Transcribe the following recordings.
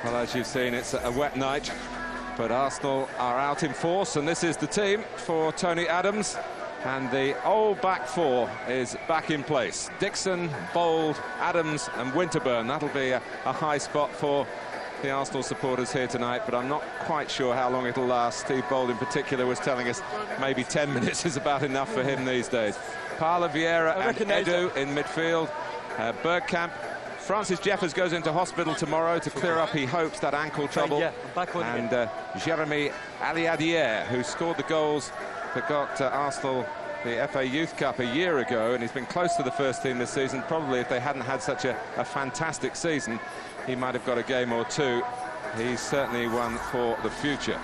Well, as you've seen, it's a wet night, but Arsenal are out in force, and this is the team for Tony Adams. And the old back four is back in place. Dixon, Bold, Adams and Winterburn. That'll be a high spot for the Arsenal supporters here tonight, but I'm not quite sure how long it'll last. Steve Bold in particular was telling us maybe 10 minutes is about enough for him these days. Parla, Vieira and Edu in midfield. Bergkamp. Francis Jeffers goes into hospital tomorrow to clear up, he hopes, that ankle trouble. And Jeremy Aliadier, who scored the goals that got Arsenal the FA Youth Cup a year ago, and he's been close to the first team this season. Probably if they hadn't had such a fantastic season, he might have got a game or two. He's certainly one for the future.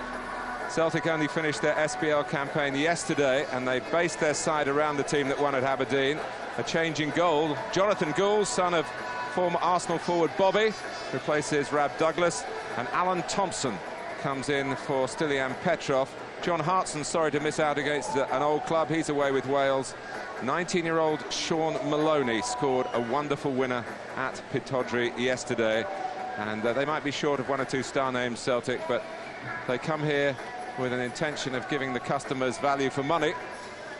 Celtic only finished their SPL campaign yesterday, and they based their side around the team that won at Aberdeen. A change in goal. Jonathan Gould, son of former Arsenal forward Bobby, replaces Rab Douglas, and Alan Thompson comes in for Stilian Petrov. John Hartson, sorry to miss out against an old club. He's away with Wales. 19-year-old Sean Maloney scored a wonderful winner at Pittodrie yesterday. And they might be short of one or two star names, Celtic, but they come here with an intention of giving the customers value for money.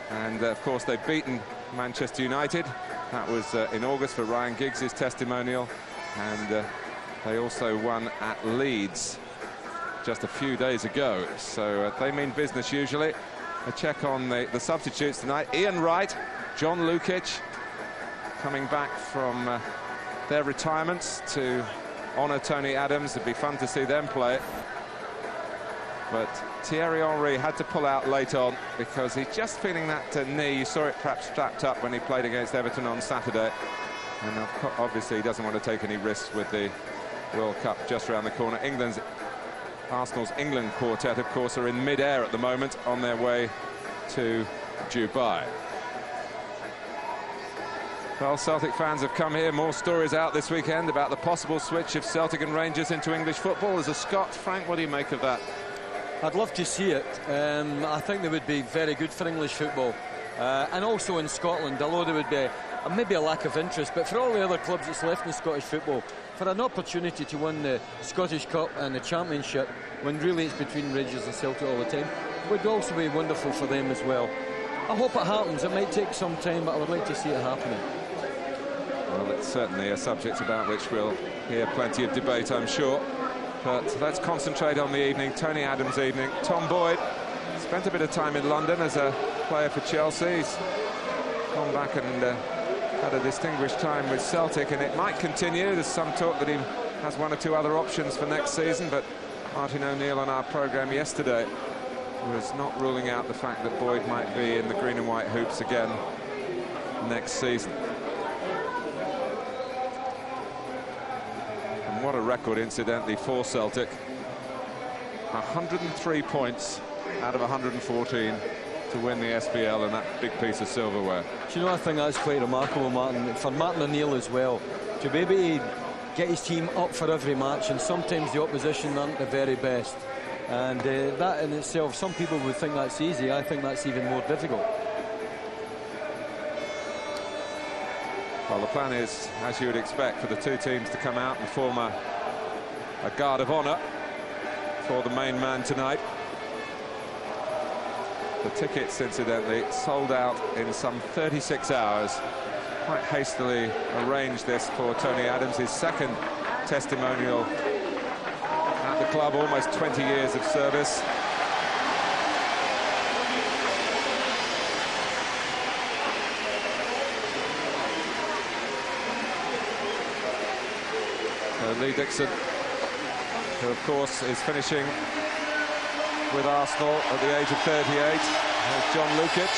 And, of course, they've beaten Manchester United. That was in August for Ryan Giggs' testimonial. And they also won at Leeds just a few days ago, so they mean business usually. A check on the substitutes tonight. Ian Wright, John Lukic, coming back from their retirements to honour Tony Adams. It'd be fun to see them play. But Thierry Henry had to pull out late on because he's just feeling that knee. You saw it perhaps strapped up when he played against Everton on Saturday. And obviously he doesn't want to take any risks with the World Cup just around the corner. Arsenal's England quartet, of course, are in mid-air at the moment on their way to Dubai. Well, Celtic fans have come here. More stories out this weekend about the possible switch of Celtic and Rangers into English football. As a Scot, Frank, what do you make of that? I'd love to see it. I think they would be very good for English football. And also in Scotland, although there would be maybe a lack of interest, but for all the other clubs that's left in Scottish football, for an opportunity to win the Scottish Cup and the Championship, when really it's between Rangers and Celtic all the time, would also be wonderful for them as well. I hope it happens. It might take some time, but I would like to see it happening. Well, it's certainly a subject about which we'll hear plenty of debate, I'm sure. But let's concentrate on the evening, Tony Adams' evening. Tom Boyd spent a bit of time in London as a player for Chelsea. He's gone back and had a distinguished time with Celtic, and it might continue. There's some talk that he has one or two other options for next season, but Martin O'Neill on our programme yesterday was not ruling out the fact that Boyd might be in the green and white hoops again next season. And what a record, incidentally, for Celtic. 103 points out of 114 to win the SPL and that big piece of silverware. Do you know, I think that's quite remarkable, Martin, for Martin O'Neill as well, to be able to get his team up for every match, and sometimes the opposition aren't the very best. And that in itself, some people would think that's easy. I think that's even more difficult. Well, the plan is, as you would expect, for the two teams to come out and form a guard of honour for the main man tonight. The tickets, incidentally, sold out in some 36 hours. Quite hastily arranged this for Tony Adams, his second testimonial at the club, almost 20 years of service. So Lee Dixon, who of course is finishing with Arsenal at the age of 38. There's John Lukic.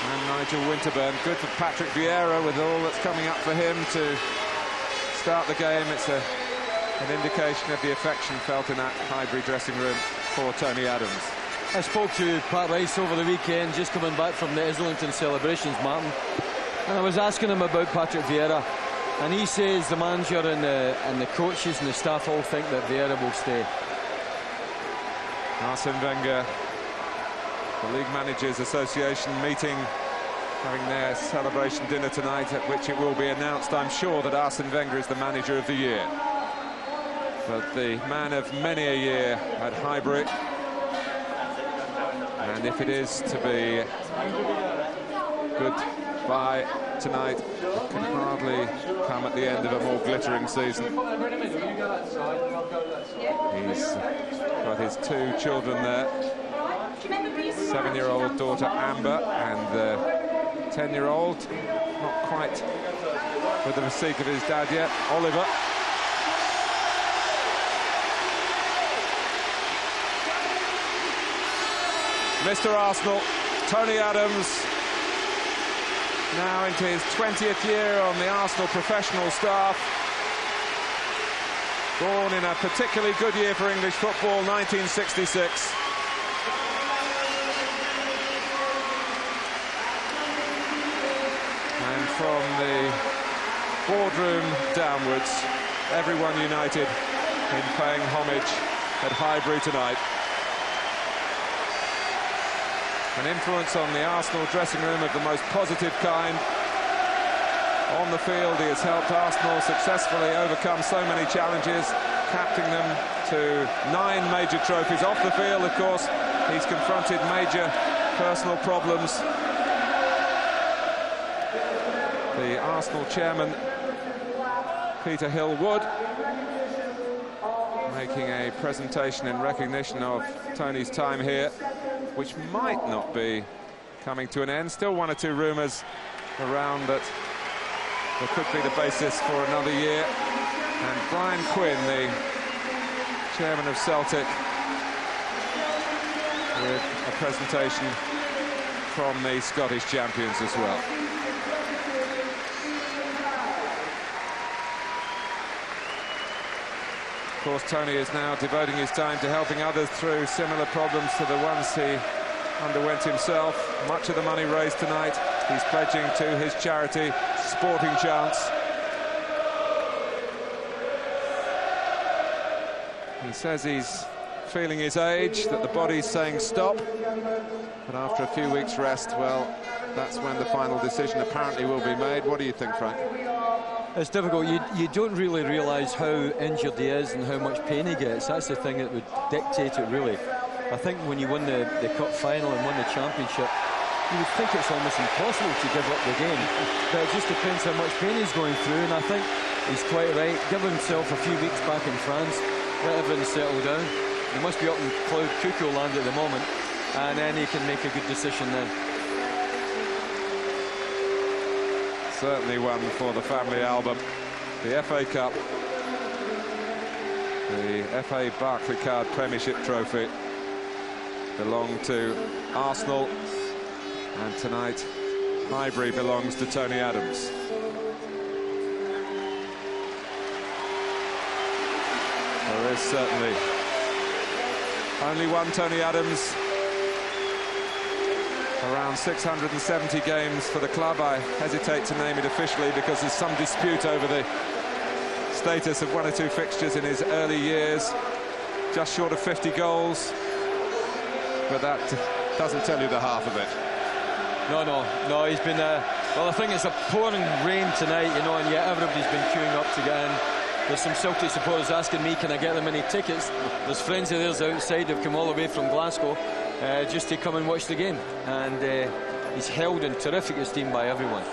And Nigel Winterburn. Good for Patrick Vieira with all that's coming up for him to start the game. It's an indication of the affection felt in that Highbury dressing room for Tony Adams. I spoke to Pat Rice over the weekend, just coming back from the Islington celebrations, Martin, and I was asking him about Patrick Vieira. And he says the manager and the coaches and the staff all think that Vieira will stay. Arsene Wenger, the League Managers Association meeting having their celebration dinner tonight, at which it will be announced, I'm sure, that Arsene Wenger is the manager of the year. But the man of many a year at Highbury, and if it is to be goodbye tonight, it can hardly come at the end of a more glittering season. He's got his two children there, 7-year-old daughter Amber and the 10-year-old, not quite with the receipt of his dad yet, Oliver. Mr. Arsenal, Tony Adams, now into his 20th year on the Arsenal professional staff. Born in a particularly good year for English football, 1966. And from the boardroom downwards, everyone united in paying homage at Highbury tonight. An influence on the Arsenal dressing room of the most positive kind. On the field, he has helped Arsenal successfully overcome so many challenges, captaining them to 9 major trophies. Off the field, of course, he's confronted major personal problems. The Arsenal chairman, Peter Hill-Wood, making a presentation in recognition of Tony's time here, which might not be coming to an end. Still 1 or 2 rumours around that there could be the basis for another year. And Brian Quinn, the chairman of Celtic, with a presentation from the Scottish champions as well. Of course, Tony is now devoting his time to helping others through similar problems to the ones he underwent himself. Much of the money raised tonight he's pledging to his charity, Sporting Chance. He says he's feeling his age, that the body's saying stop. But after a few weeks' rest, well, that's when the final decision apparently will be made. What do you think, Frank? It's difficult. You don't really realise how injured he is and how much pain he gets. That's the thing that would dictate it, really. I think when you win the cup final and win the championship, you would think it's almost impossible to give up the game. But it just depends how much pain he's going through, and I think he's quite right. Give himself a few weeks back in France, let everything settle down. He must be up in cloud cuckoo land at the moment, and then he can make a good decision then. Certainly one for the family album. The FA Cup, the FA Barclaycard Premiership Trophy, belong to Arsenal, and tonight Highbury belongs to Tony Adams. There is certainly only one Tony Adams. Around 670 games for the club. I hesitate to name it officially because there's some dispute over the status of 1 or 2 fixtures in his early years. Just short of 50 goals, but that doesn't tell you the half of it. No, he's been well, I think it's a pouring rain tonight, you know, and yet everybody's been queuing up to get in. There's some Celtic supporters asking me, can I get them any tickets? There's friends of theirs outside who've come all the way from Glasgow just to come and watch the game, and he's held in terrific esteem by everyone.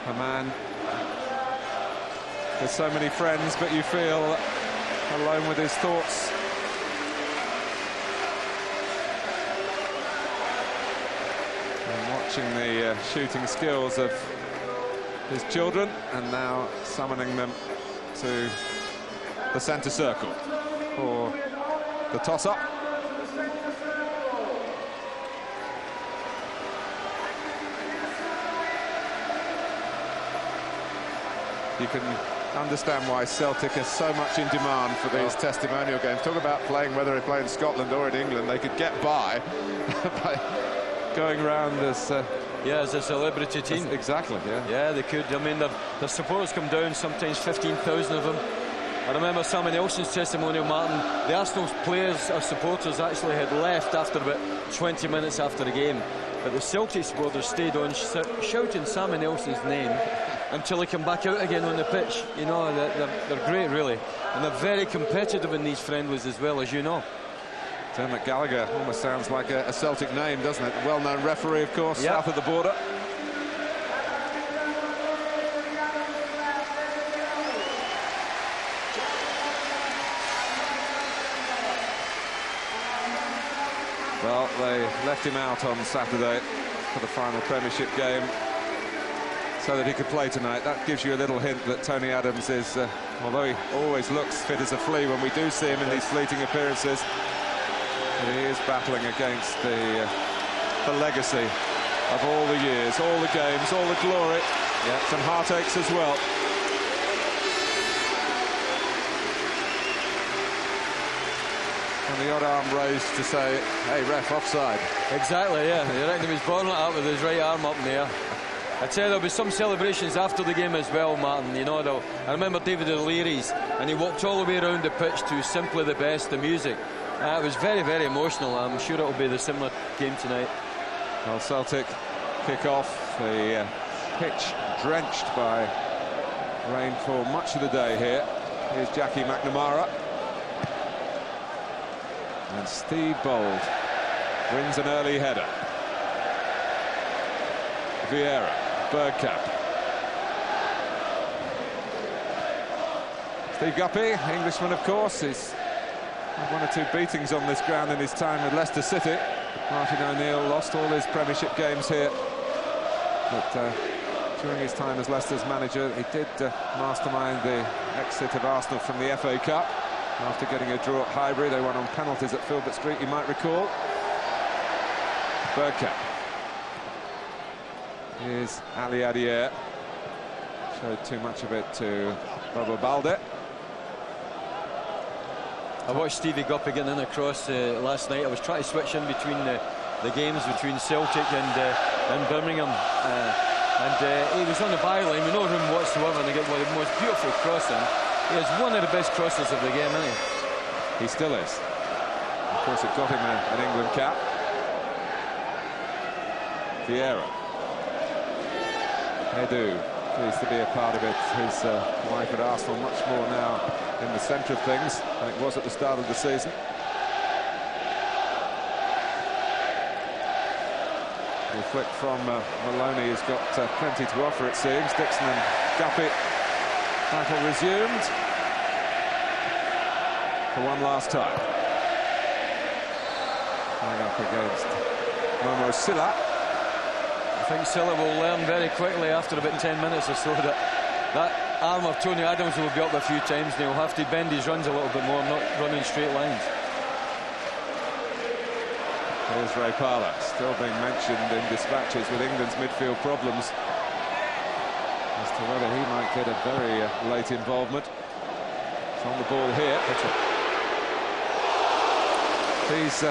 A man with so many friends, but you feel alone with his thoughts. And watching the shooting skills of his children, and now summoning them to the centre circle for the toss-up. You can understand why Celtic are so much in demand for these testimonial games. Talk about playing, whether they play in Scotland or in England, they could get by by going around as... as a celebrity team. Exactly, yeah. Yeah, they could. I mean, their supporters come down, sometimes 15,000 of them. I remember Sammy Nelson's testimonial, Martin. The Arsenal players or supporters actually had left after about 20 minutes after the game. But the Celtic supporters stayed on shouting Sammy Nelson's name until he came back out again on the pitch. You know, they're great, really. And they're very competitive in these friendlies as well, as you know. Dermot Gallagher almost sounds like a Celtic name, doesn't it? Well-known referee, of course, south of the border. Well, they left him out on Saturday for the final Premiership game so that he could play tonight. That gives you a little hint that Tony Adams is, although he always looks fit as a flea when we do see him in these fleeting appearances, he is battling against the legacy of all the years, all the games, all the glory, some heartaches as well. And the odd arm raised to say, hey, ref, offside. Exactly, yeah. You reckon he was born like that with his right arm up in the air. I'd say there'll be some celebrations after the game as well, Martin. You know, I remember David O'Leary's, and he walked all the way around the pitch to Simply the Best, the music. It was very, very emotional. I'm sure it'll be the similar game tonight. Well, Celtic kick off. The pitch drenched by rain for much of the day here. Here's Jackie McNamara. And Steve Bold wins an early header. Vieira, Bergkamp. Steve Guppy, Englishman, of course, is had one or two beatings on this ground in his time with Leicester City. Martin O'Neill lost all his Premiership games here, but during his time as Leicester's manager, he did mastermind the exit of Arsenal from the FA Cup after getting a draw at Highbury. They won on penalties at Filbert Street, you might recall. Bergkamp. Here's Ali Adier. Showed too much of it to Bobo Balde. I watched Stevie Guppy getting in across last night. I was trying to switch in between the games between Celtic and Birmingham. He was on the byline with no room whatsoever, and they get one of the most beautiful crossing. He is one of the best crosses of the game, isn't he? He still is. Of course, it got him an England cap. Vieira. Edu, pleased to be a part of it. His life at Arsenal much more now in the centre of things than it was at the start of the season. The flick from Maloney has got plenty to offer, it seems. Dixon and Guppy. Battle resumed for one last time. Going up against Momo Silla. I think Silla will learn very quickly after about 10 minutes or so that arm of Tony Adams will be up a few times, and he'll have to bend his runs a little bit more, not running straight lines. Here's Ray Parlour, still being mentioned in dispatches with England's midfield problems as to whether he might get a very late involvement. It's on the ball here. These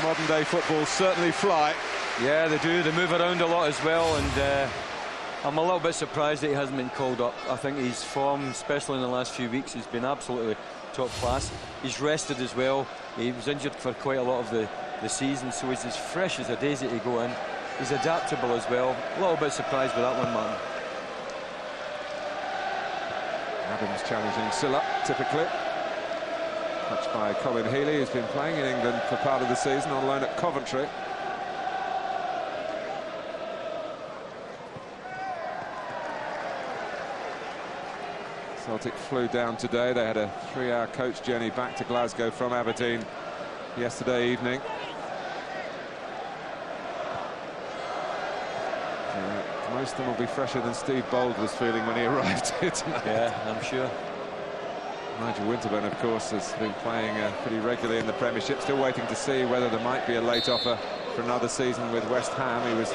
modern-day footballs certainly fly. Yeah, they do. They move around a lot as well, and I'm a little bit surprised that he hasn't been called up. I think his form, especially in the last few weeks, has been absolutely top class. He's rested as well. He was injured for quite a lot of the season, so he's as fresh as a daisy to go in. He's adaptable as well. A little bit surprised with that one, Martin. Adams challenging Silla, typically. Touched by Colin Healy, who's been playing in England for part of the season on loan at Coventry. Celtic flew down today. They had a 3-hour coach journey back to Glasgow from Aberdeen yesterday evening. Most of them will be fresher than Steve Bold was feeling when he arrived here tonight. Yeah, I'm sure. Nigel Winterburn, of course, has been playing pretty regularly in the Premiership. Still waiting to see whether there might be a late offer for another season with West Ham. He was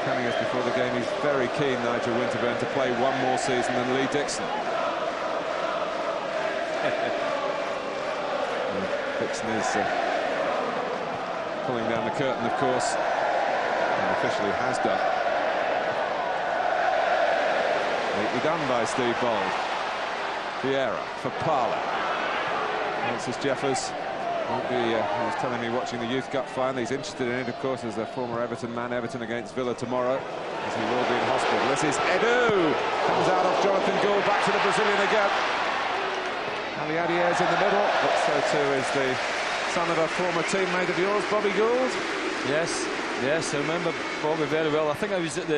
telling us before the game he's very keen, Nigel Winterburn, to play one more season than Lee Dixon. Dixon is pulling down the curtain, of course, and officially has done. Neatly done by Steve Bold. Vieira for Parlour. Francis Jeffers won't be, he was telling me, watching the Youth Cup final. He's interested in it, of course, as a former Everton man. Everton against Villa tomorrow, as he will be in hospital. This is Edu. Comes out of Jonathan Gould, back to the Brazilian again. Aliadier's in the middle, but so too is the son of a former teammate of yours, Bobby Gould. Yes, I remember Bobby very well. I think I was at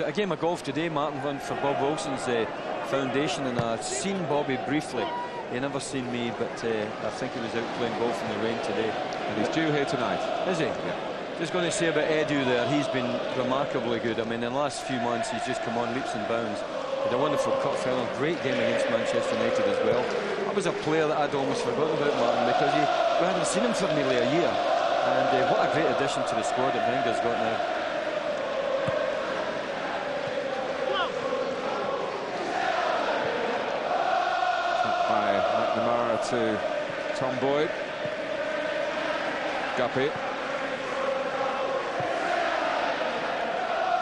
a game of golf today, Martin, run for Bob Wilson's foundation, and I'd seen Bobby briefly. He never seen me, but I think he was out playing golf in the rain today. And he's due here tonight. Is he? Yeah. Just going to say about Edu there, he's been remarkably good. I mean, in the last few months, he's just come on leaps and bounds. Had a wonderful cup final, great game against Manchester United as well. That was a player that I'd almost forgotten about, Martin, because we hadn't seen him for nearly a year. And what a great addition to the squad that Wenger's got now. By McNamara to Tom Boyd. Guppy.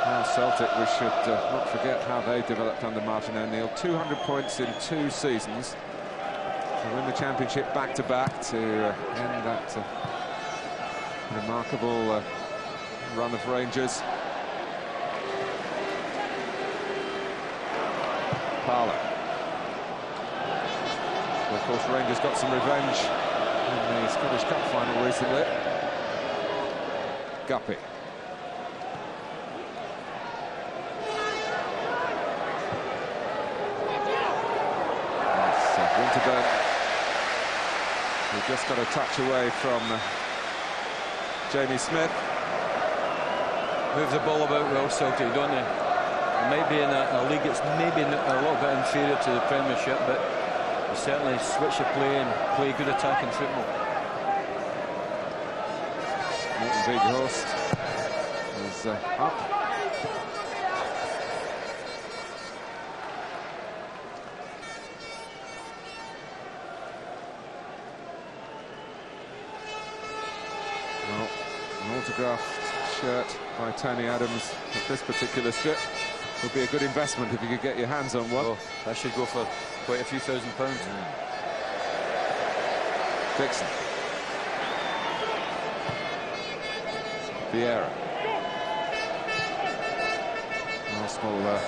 Now Celtic, we should not forget how they developed under Martin O'Neill. 200 points in 2 seasons. To win the championship back-to-back, to end that remarkable run of Rangers. Parlour. Well, of course, Rangers got some revenge in the Scottish Cup final recently. Guppy. Winterburn. He just got a touch away from Jamie Smith. Move the ball about well, Celtic, don't they? It might be in a league that's maybe a little bit inferior to the Premiership, but they certainly switch the play and play good attacking football. Morten Weghorst is up. Well, an autographed shirt by Tony Adams of this particular strip would be a good investment if you could get your hands on one. Oh, that should go for quite a few £1,000. Dixon. Vieira. Arsenal not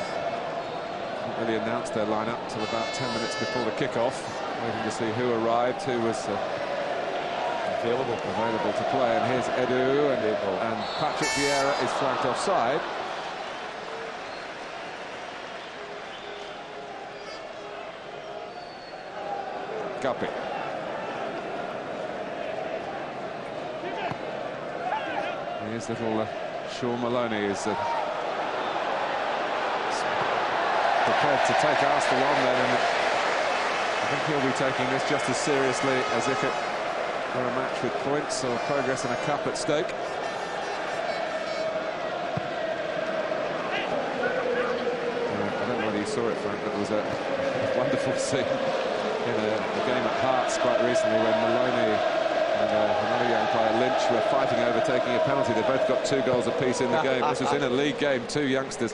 really announced their lineup until about 10 minutes before the kick-off, waiting to see who arrived, who was available to play. And here's Edu, and Patrick Vieira is flanked offside. Guppy. Here's little Sean Maloney is prepared to take Arsenal on then, and I think he'll be taking this just as seriously as if it were a match with points or progress in a cup at stake. I don't know whether you saw it, Frank, but there was a wonderful scene in a game at Hearts quite recently when Maloney and another young player, Lynch, were fighting over taking a penalty. They both got 2 goals apiece in the game. This was in a league game, 2 youngsters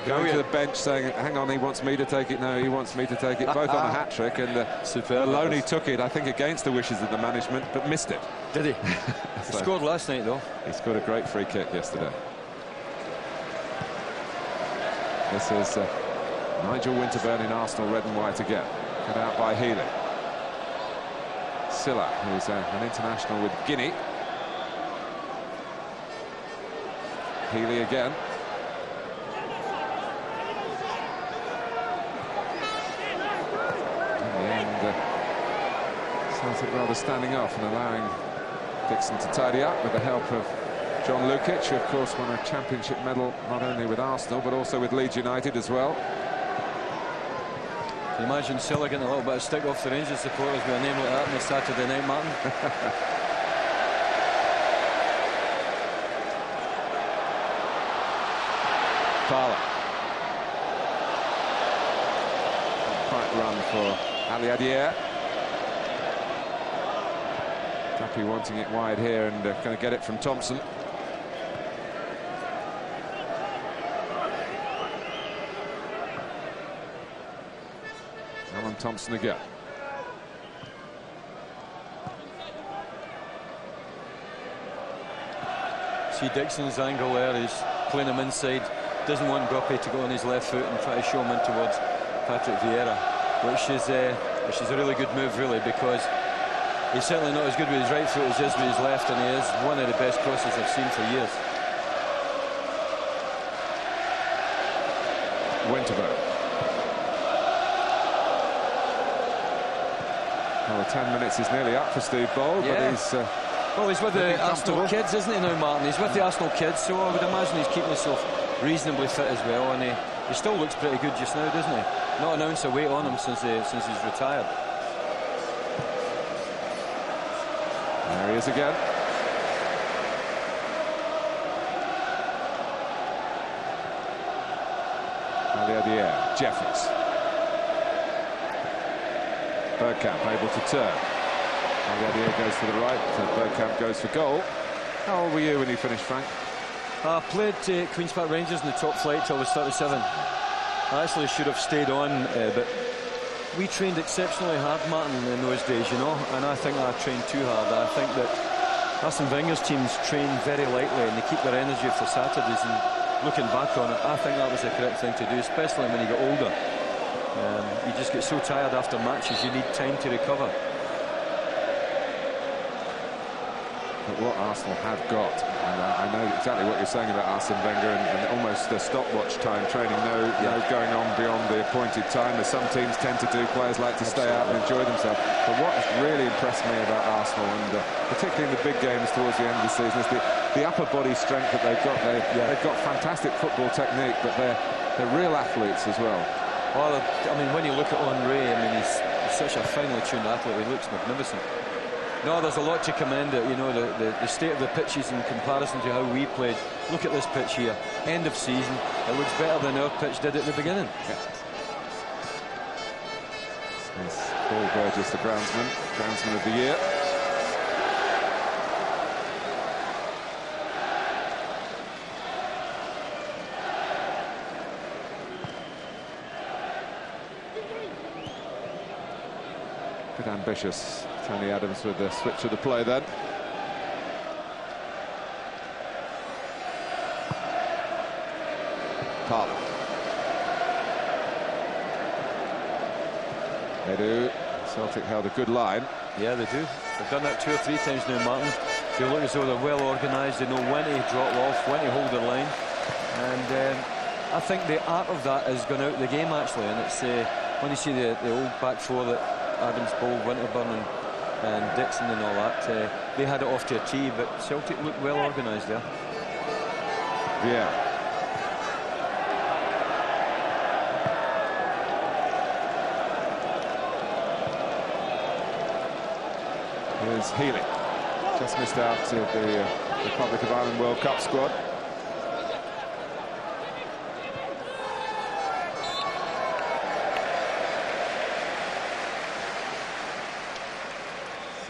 going to the bench saying, hang on, he wants me to take it, no, he wants me to take it, both on a hat-trick, and Maloney took it, I think, against the wishes of the management, but missed it. Did he? He scored last night, though. He scored a great free kick yesterday. This is Nigel Winterburn in Arsenal red and white again, cut out by Healy. Silla, who's an international with Guinea. Healy again. In the end, Celtic rather standing off and allowing Dixon to tidy up with the help of John Lukic, who of course won a championship medal not only with Arsenal but also with Leeds United as well. Can you imagine Silla getting a little bit of stick off the Rangers supporters with a name like that on a Saturday night, Martin? Parlour. Quite run for Aliadier. Happy wanting it wide here and going to get it from Thompson. Alan Thompson again. See Dixon's angle there, he's playing him inside, doesn't want Guppy to go on his left foot and try to show him in towards Patrick Vieira, which is a really good move, really, because he's certainly not as good with his right foot as he is with his left, and he is one of the best crosses I've seen for years. Winterberg. Well, the 10 minutes is nearly up for Steve Bold, yeah. But he's... well, he's with the Arsenal kids, isn't he now, Martin? He's with the Arsenal kids, so I would imagine he's keeping himself reasonably fit as well, and he still looks pretty good just now, doesn't he? Not an ounce of weight on him since he's retired. There he is again. Aliadier, Jeffries. Bergkamp able to turn. Aliadier goes for the right, Bergkamp goes for goal. How old were you when you finished, Frank? I played Queen's Park Rangers in the top flight till I was 37. I actually should have stayed on, but we trained exceptionally hard, Martin, in those days, you know, and I think I trained too hard. I think that Arsene Wenger's teams train very lightly and they keep their energy for Saturdays, and looking back on it, I think that was the correct thing to do, especially when you get older. You just get so tired after matches, you need time to recover. But what Arsenal have got, and I know exactly what you're saying about Arsene Wenger and almost the stopwatch time training, no going on beyond the appointed time, as some teams tend to do. Players like to stay out and enjoy themselves. But what has really impressed me about Arsenal, and particularly in the big games towards the end of the season, is the upper body strength that they've got. They've got fantastic football technique, but they're real athletes as well. Well, I mean, when you look at Henry, I mean, he's such a finely tuned athlete. He looks magnificent. No, there's a lot to commend it. You know, the state of the pitches in comparison to how we played. Look at this pitch here. End of season. It looks better than our pitch did at the beginning. Yeah. It's Paul Burgess, the groundsman of the year. Bit ambitious, Tony Adams, with the switch of the play then. Parlour. They do. Celtic held a good line. Yeah, they do. They've done that 2 or 3 times now, Martin. They look as though they're well organised. They know when to drop off, when to hold their line. And I think the art of that has gone out of the game, actually. And it's when you see the old back four that Adams, Bold, Winterburn and Dixon and all that, they had it off to a tee, but Celtic looked well organised there. Yeah. Here's Healy. Just missed out to the Republic of Ireland World Cup squad.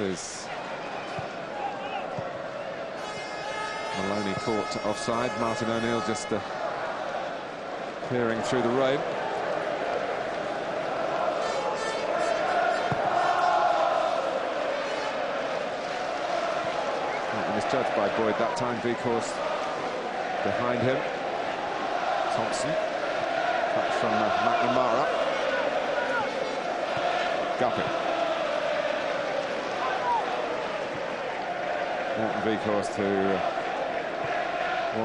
Is Maloney caught offside. Martin O'Neill just peering through the rain. Misjudged by Boyd that time. Because behind him. Thompson. Touch from McNamara. Guppy. Morten Weghorst, who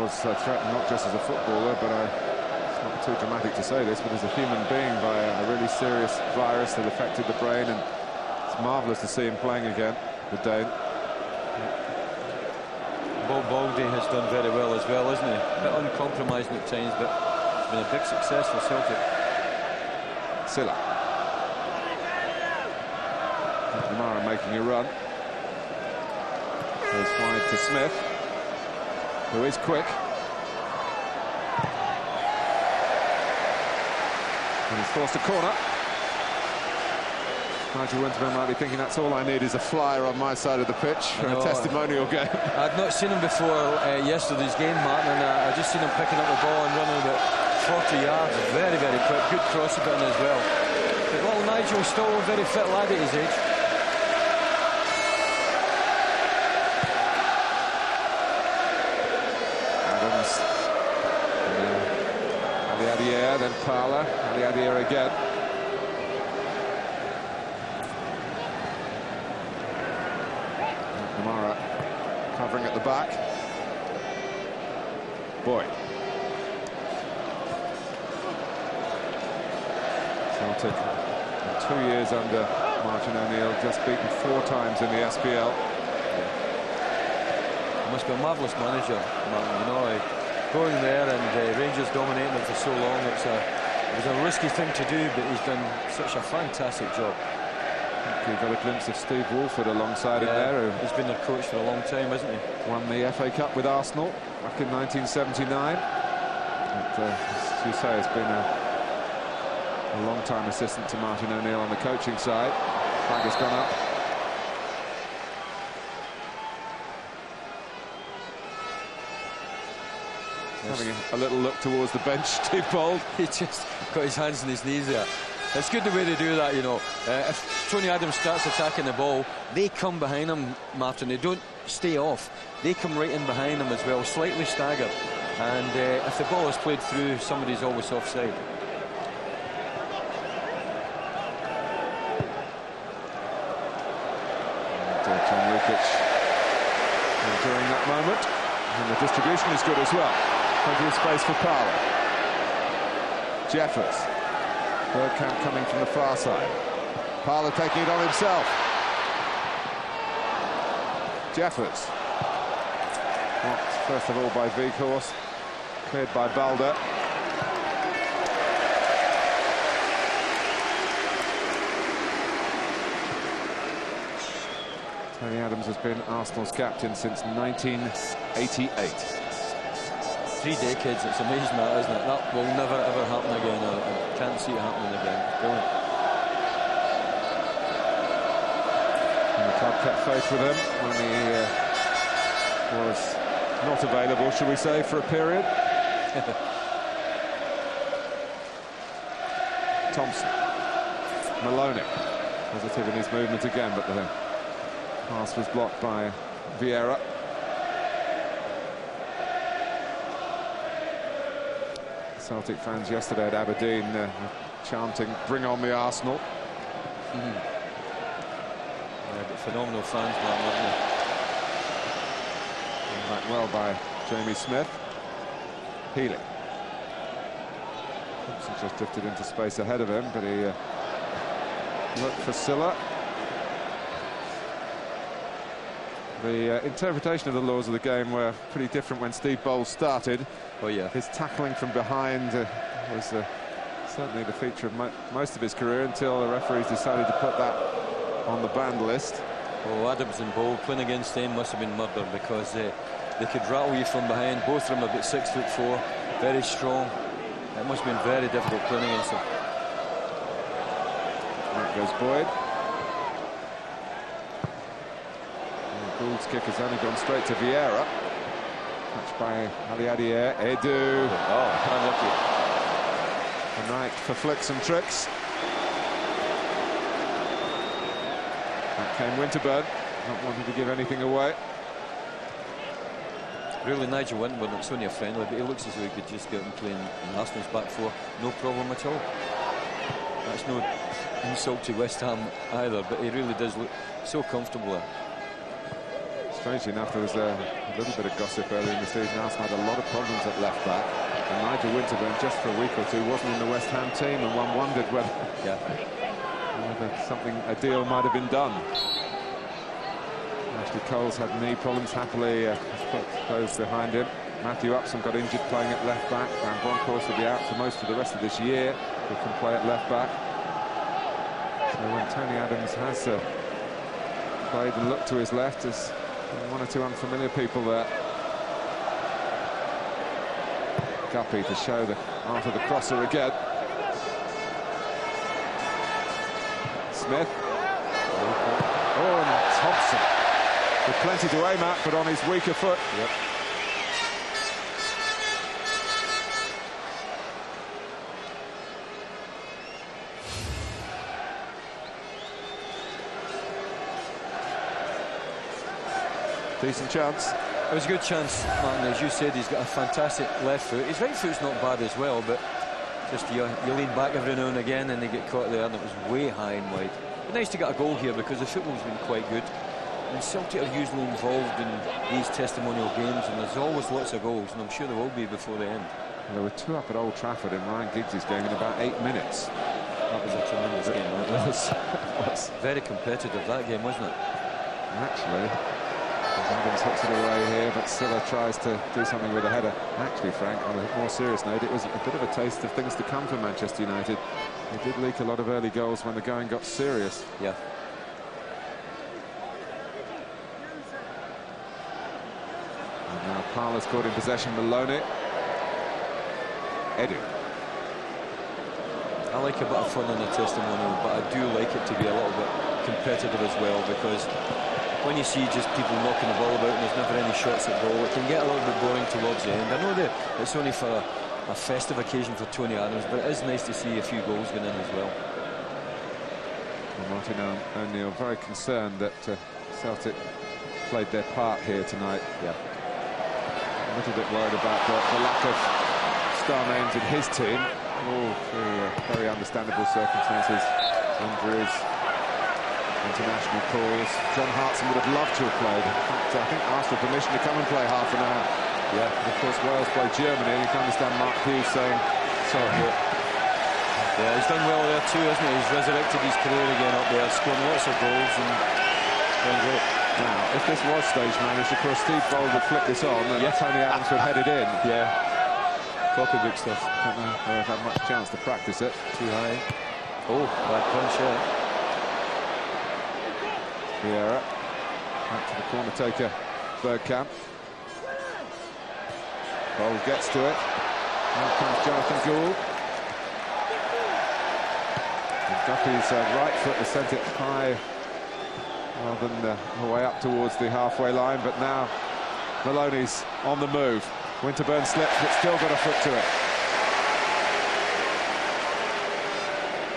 was threatened not just as a footballer, but it's not too dramatic to say this, but as a human being by a really serious virus that affected the brain, and it's marvellous to see him playing again, the Dane. Bob Baldy has done very well as well, isn't he? A bit uncompromising at times, but it's been a big success for Celtic. Silla. McNamara making a run. Goes wide to Smith, who is quick. And he's forced a corner. Nigel Winterburn might be thinking that's all I need is a flyer on my side of the pitch for a testimonial game. I'd not seen him before yesterday's game, Martin, and I just seen him picking up the ball and running about 40 yards. Very, very quick. Good cross about him as well. But little Nigel's still a very fit lad at his age. Adams. Aliadier, then Parla. Aliadier again. Kamara covering at the back. Boyd. Celtic, in 2 years under Martin O'Neill, just beaten 4 times in the SPL. He must be a marvellous manager, Martin. You know, going there and Rangers dominating them for so long, it was a risky thing to do, but he's done such a fantastic job. We got a glimpse of Steve Walford alongside him there. He's been their coach for a long time, hasn't he? Won the FA Cup with Arsenal back in 1979. But, as you say, has been a long-time assistant to Martin O'Neill on the coaching side. Flag has gone up. Having a little look towards the bench, Steve Bold. He just got his hands on his knees there. It's good the way they do that, you know. If Tony Adams starts attacking the ball, they come behind him, Martin. They don't stay off. They come right in behind him as well, slightly staggered. And if the ball is played through, somebody's always offside. Tom Lukic during that moment. And the distribution is good as well. Plenty of space for Parla. Jeffers. Bergkamp coming from the far side. Parla taking it on himself. Jeffers. Blocked first of all by Weghorst. Cleared by Balder. Tony Adams has been Arsenal's captain since 1988. 3 decades, it's amazing that, isn't it? That will never ever happen again. I can't see it happening again. Brilliant. And the club kept faith with him when he was not available, shall we say, for a period. Thompson. Maloney. Positive in his movement again, but the pass was blocked by Vieira. Celtic fans yesterday at Aberdeen chanting, "Bring on the Arsenal." Yeah, but phenomenal fans, Martin, aren't they? Back well by Jamie Smith. Healy. Thompson just drifted into space ahead of him, but he looked for Silla. The interpretation of the laws of the game were pretty different when Steve Bowles started. Oh yeah. His tackling from behind was certainly the feature of most of his career until the referees decided to put that on the banned list. Oh, Adams and Bowles playing against them must have been murder, because they could rattle you from behind. Both of them about 6'4", very strong. It must have been very difficult playing against them. There goes Boyd. Gould's kick has only gone straight to Vieira. Touched by Aliadier. Edu. Oh, unlucky. A night for flicks and tricks. That came Winterburn, not wanting to give anything away. Really, Nigel Winterburn, it's only a friendly, but he looks as though he could just get and play in Arsenal's back four. No problem at all. That's no insult to West Ham either, but he really does look so comfortable there. Strangely enough, there was a little bit of gossip earlier in the season. Arsenal had a lot of problems at left back, and Nigel Winterburn, just for a week or two, wasn't in the West Ham team, and one wondered whether a deal might have been done. Ashley Cole's had knee problems, happily put those behind him. Matthew Upson got injured playing at left back. Van Bronckhorst will be out for most of the rest of this year, who can play at left back. So when Tony Adams has played and looked to his left, there's one or two unfamiliar people there. Guppy to show the art of the crosser again. Smith. Thompson, with plenty to aim at, but on his weaker foot. Yep. Decent chance. It was a good chance, Martin. As you said, he's got a fantastic left foot. His right foot's not bad as well, but just you lean back every now and again and they get caught there, and it was way high and wide. But nice to get a goal here because the football's been quite good. And Celtic are usually involved in these testimonial games, and there's always lots of goals, and I'm sure there will be before the end. Well, there were 2 up at Old Trafford in Ryan Giggs' game in about 8 minutes. That was a tremendous game. It was. Very competitive, that game, wasn't it? Actually, Adams hooks it away here, but Silla tries to do something with a header. Actually, Frank, on a more serious note, it was a bit of a taste of things to come for Manchester United. They did leak a lot of early goals when the going got serious. Yeah. And now Parler's caught in possession. Maloney. Edu. I like a bit of fun in the testimonial, but I do like it to be a little bit competitive as well, because when you see just people knocking the ball about and there's never any shots at goal, it can get a little bit boring towards the end. I know that it's only for a festive occasion for Tony Adams, but it is nice to see a few goals going in as well. Well, Martin O'Neill very concerned that Celtic played their part here tonight. Yeah. A little bit worried about the lack of star names in his team. All through very understandable circumstances, injuries, international calls. John Hartson would have loved to have played. In fact, I think asked for permission to come and play half an hour. Yeah. And of course, Wales play Germany, and you can understand Mark Hughes saying, sorry. Yeah, he's done well there too, hasn't he? He's resurrected his career again up there, scoring lots of goals and going great. Now, if this was stage managed, of course, Steve Bold would flick this on, and Tony Adams would head it in. Yeah. Copybook stuff. Don't know if I've had much chance to practice it. Too high. Oh, bad punch, yeah. Vieira. Back to the corner taker, Bergkamp. Bold gets to it. Now comes Jonathan Gould. And Guppy's right foot has sent it high rather than the way up towards the halfway line, but now Maloney's on the move. Winterburn slips, but still got a foot to it.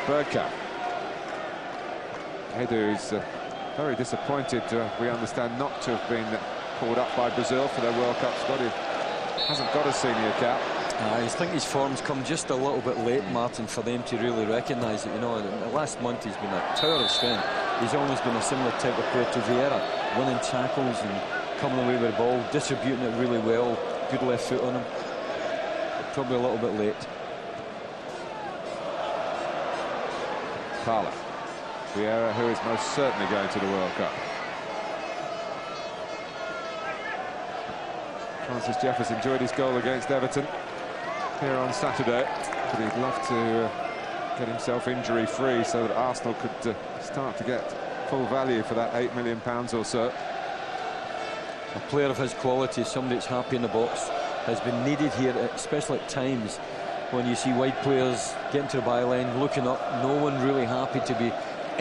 Bergkamp. Edu's very disappointed, we understand, not to have been called up by Brazil for their World Cup squad. He hasn't got a senior cap. I think his form's come just a little bit late, Martin, for them to really recognise it. You know, in the last month he's been a tower of strength. He's always been a similar type of player to Vieira, winning tackles and coming away with the ball, distributing it really well. Good left foot on him. Probably a little bit late. Parler. Vieira, who is most certainly going to the World Cup. Francis Jeffers enjoyed his goal against Everton here on Saturday, but he'd love to get himself injury-free so that Arsenal could start to get full value for that £8 million or so. A player of his quality, somebody that's happy in the box, has been needed here, especially at times when you see wide players getting to the byline, looking up, no one really happy to be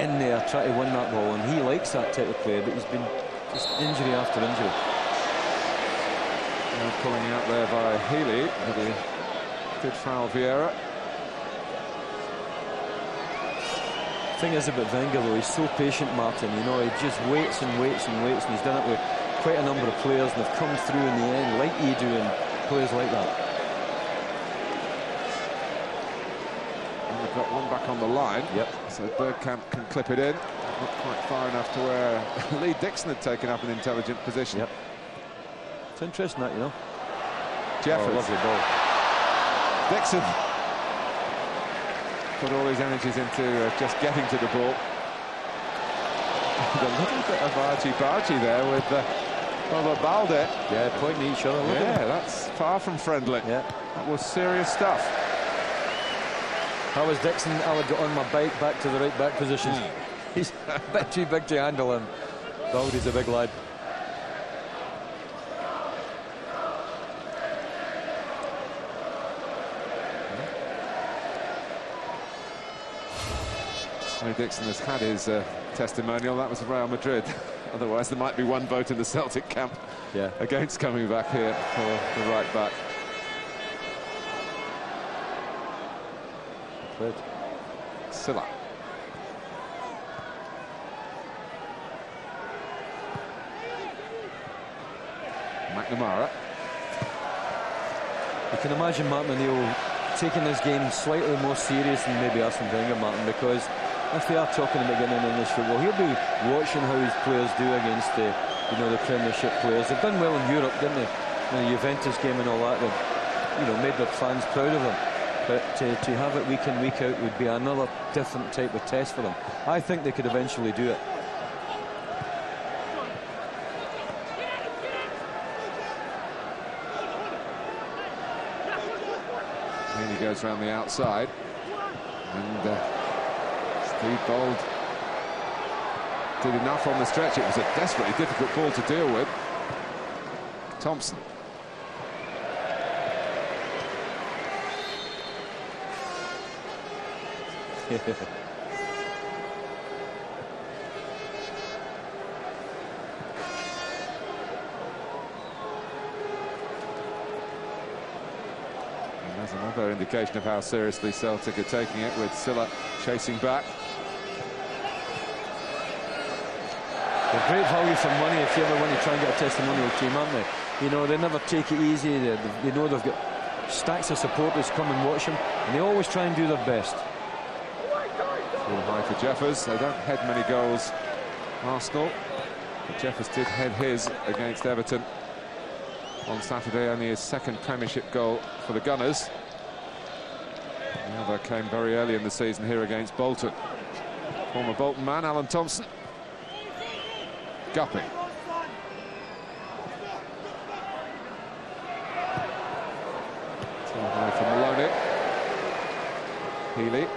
in there trying to win that ball, and he likes that type of player, but he's been just injury after injury. Pulling out there by Healy, but he did foul Vieira. The thing is about Wenger, though, he's so patient, Martin. You know, he just waits and waits and waits, and he's done it with quite a number of players, and they've come through in the end, like Edu and players like that. And we've got one back on the line. Yep. So Bergkamp can clip it in. Not quite far enough to where Lee Dixon had taken up an intelligent position. Yep. It's interesting that, you know. Jeffers. Oh, lovely ball. Dixon put all his energies into just getting to the ball. A little bit of argy-bargy there with Robert Balde. Yeah, pointing at each other. Yeah, that's far from friendly. Yeah. That was serious stuff. If I was Dixon, I would get on my bike back to the right back position. He's a bit too big to handle him. Balde's a big lad. Dixon has had his testimonial. That was Real Madrid. Otherwise, there might be one vote in the Celtic camp against coming back here for the right back. Silla. McNamara. You can imagine Martin O'Neill taking this game slightly more serious than maybe Arsene Wenger, Martin, because if they are talking about getting in English football, he'll be watching how his players do against the, you know, the Premiership players. They've done well in Europe, didn't they? In the Juventus game and all that, they've, you know, made their fans proud of them. But to have it week in, week out would be another different type of test for them. I think they could eventually do it. He goes around the outside, and Steve Bold did enough on the stretch. It was a desperately difficult ball to deal with. Thompson. There's another indication of how seriously Celtic are taking it, with Silla chasing back. They're great value for money if you ever want to try and get a testimonial team, aren't they? You know, they never take it easy. They know they've got stacks of supporters come and watch them, and they always try and do their best. Full high for Jeffers. They don't head many goals, Arsenal. But Jeffers did head his against Everton on Saturday, only his second Premiership goal for the Gunners. The other came very early in the season here against Bolton. Former Bolton man, Alan Thompson. Guppy. Too high for Maloney. Healy.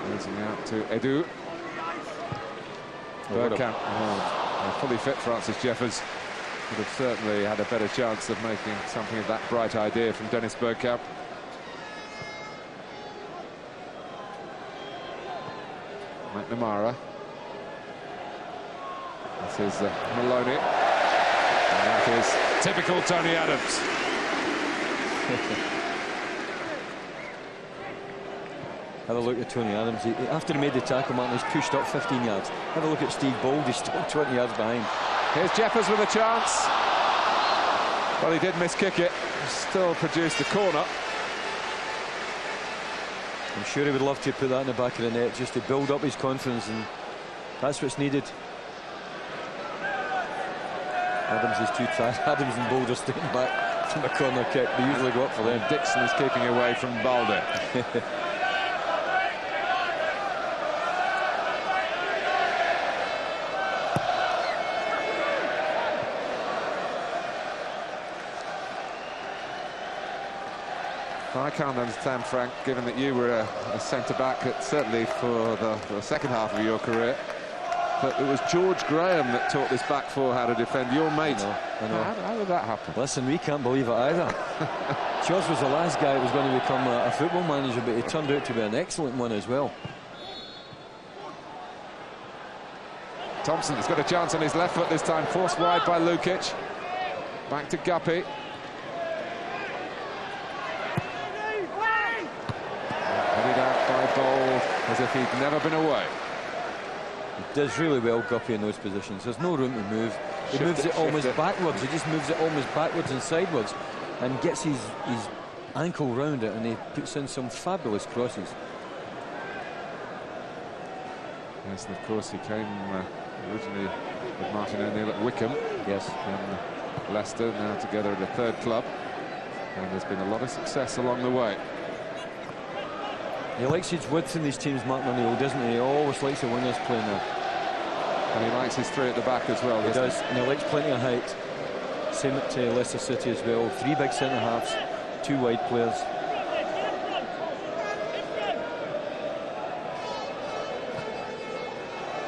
Losing out to Edu. Bergkamp. Fully fit Francis Jeffers would have certainly had a better chance of making something of that bright idea from Dennis Bergkamp. McNamara. This is Maloney. And that is typical Tony Adams. Have a look at Tony Adams. After he made the tackle, Martin, he's pushed up 15 yards. Have a look at Steve Bold. He's still 20 yards behind. Here's Jeffers with a chance. Well, he did miss kick it. Still produced a corner. I'm sure he would love to put that in the back of the net just to build up his confidence, and that's what's needed. Adams is too tired. Adams and Bold are staying back from the corner kick. They usually go up for them. Dixon is keeping away from Balde. I can't understand, Frank, given that you were a centre-back, certainly for the second half of your career, but it was George Graham that taught this back four how to defend your mate. I know. How did that happen? Listen, we can't believe it either. George was the last guy that was going to become a football manager, but he turned out to be an excellent one as well. Thompson has got a chance on his left foot this time, forced wide by Lukic. Back to Guppy. Bold, as if he'd never been away. He does really well, Guppy, in those positions. There's no room to move. He moves it almost backwards. He just moves it almost backwards and sideways and gets his ankle round it, and he puts in some fabulous crosses. Yes, and of course he came originally with Martin O'Neill at Wickham. Yes. And Leicester, now together at a third club. And there's been a lot of success along the way. He likes his width in these teams, Martin O'Neill, doesn't he? He always likes the wingers playing there. And he likes his three at the back as well. He does, and he likes plenty of height. Same at Leicester City as well. 3 big centre-halves, 2 wide players.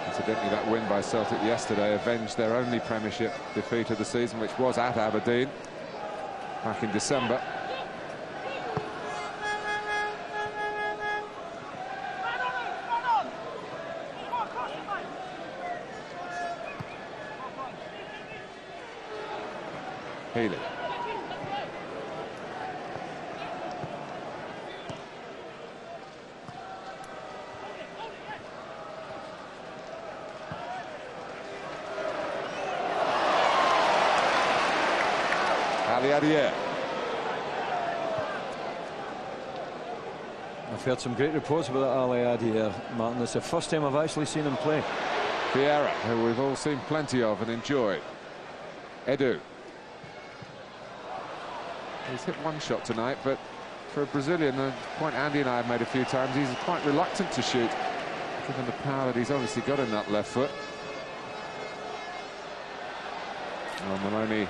Incidentally, that win by Celtic yesterday avenged their only Premiership defeat of the season, which was at Aberdeen back in December. Healy. Aliadier. I've heard some great reports about that Aliadier, Martin. It's the first time I've actually seen him play. Vieira, who we've all seen plenty of and enjoyed. Edu. He's hit one shot tonight, but for a Brazilian, the point Andy and I have made a few times, he's quite reluctant to shoot, given the power that he's obviously got in that left foot. Well, Maloney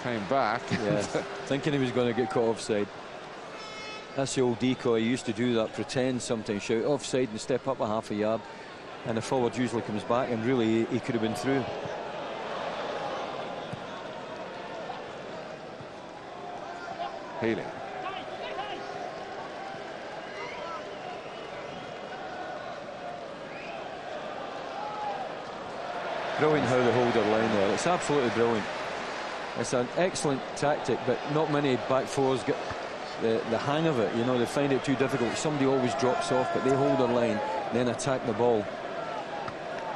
came back. Yeah, thinking he was going to get caught offside. That's the old decoy. He used to do that, pretend sometimes, shout offside and step up a half a yard, and the forward usually comes back, and really he could have been through. Healy. Brilliant how they hold their line there. It's absolutely brilliant. It's an excellent tactic, but not many back fours get the hang of it. You know, they find it too difficult. Somebody always drops off, but they hold their line, then attack the ball.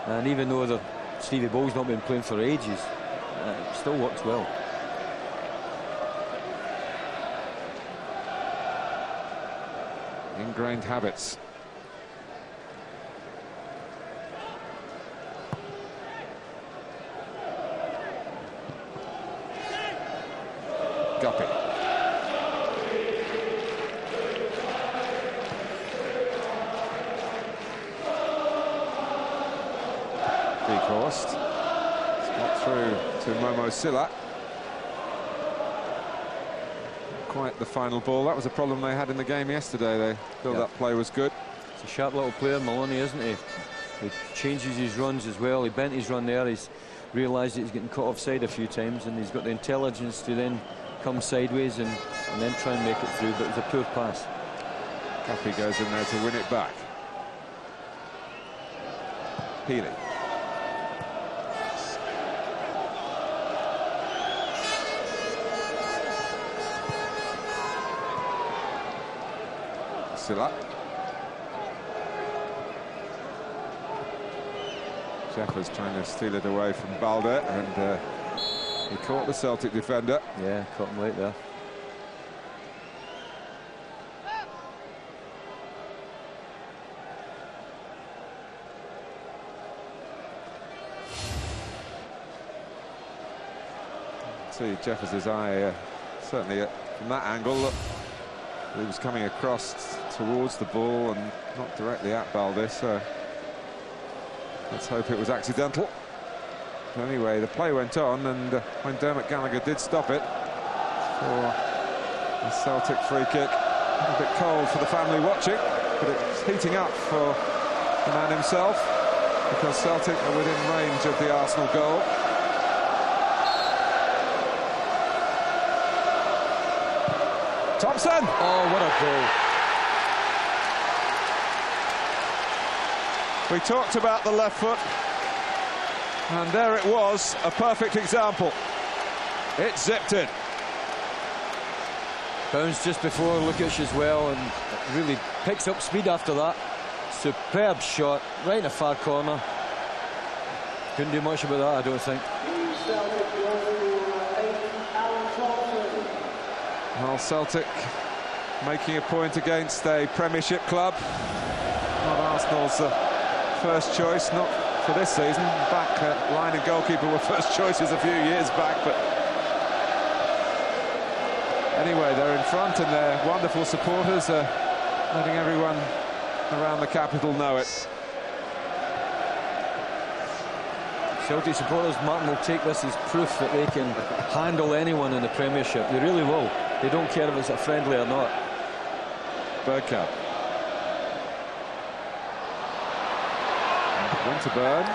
And even though Stevie Ball's not been playing for ages, it still works well. Ingrained habits. Guppy. Decourst. It's got through to Momo Silla. Quite the final ball. That was a problem they had in the game yesterday. They felt that play was good. It's a sharp little player, Maloney, isn't he? He changes his runs as well. He bent his run there. He's realised that he's getting caught offside a few times, and he's got the intelligence to then come sideways and then try and make it through, but it was a poor pass. Guppy goes in there to win it back. Healy. Silla. Jeffers trying to steal it away from Balde, and he caught the Celtic defender. Yeah, caught him late there. See Jeffers' eye, certainly from that angle, look, he was coming across towards the ball and not directly at Balde, so let's hope it was accidental. But anyway, the play went on, and when Dermot Gallagher did stop it for a Celtic free kick, a bit cold for the family watching, but it's heating up for the man himself, because Celtic are within range of the Arsenal goal. Thompson! Oh, what a goal. We talked about the left foot, and there it was, a perfect example. It zipped in. Bounced just before Lukic as well, and really picks up speed after that. Superb shot, right in the far corner. Couldn't do much about that, I don't think. Well, Celtic making a point against a Premiership club. Not Arsenal's first choice, not for this season. Back line and goalkeeper were first choices a few years back, but anyway, they're in front, and their wonderful supporters are letting everyone around the capital know it. Celtic supporters, Martin, will take this as proof that they can handle anyone in the Premiership. They really will. They don't care if it's a friendly or not. Bergkamp. Winterburn.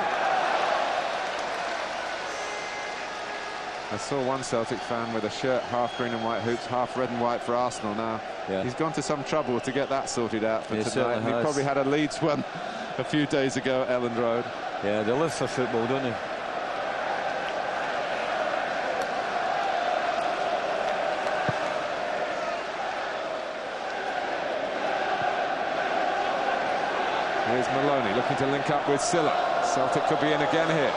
I saw one Celtic fan with a shirt half green and white hoops, half red and white for Arsenal now. Yeah. He's gone to some trouble to get that sorted out for tonight. He probably had a Leeds one a few days ago at Elland Road. Yeah, they live for football, don't they? Here's Maloney looking to link up with Silla. Celtic could be in again here.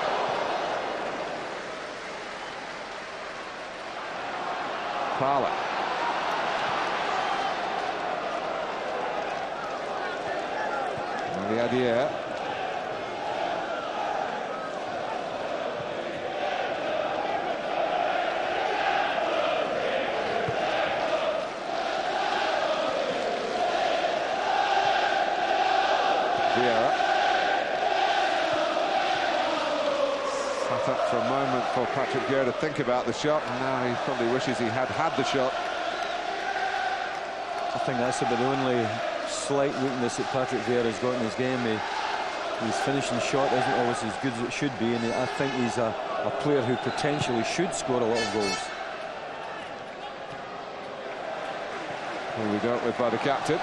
Parler. The idea. Vieira. Sat up for a moment for Patrick Vieira to think about the shot, and now he probably wishes he had the shot. I think that's about the only slight weakness that Patrick Vieira's got in his game. His finishing shot isn't always as good as it should be, and I think he's a player who potentially should score a lot of goals. Here we go with by the captain.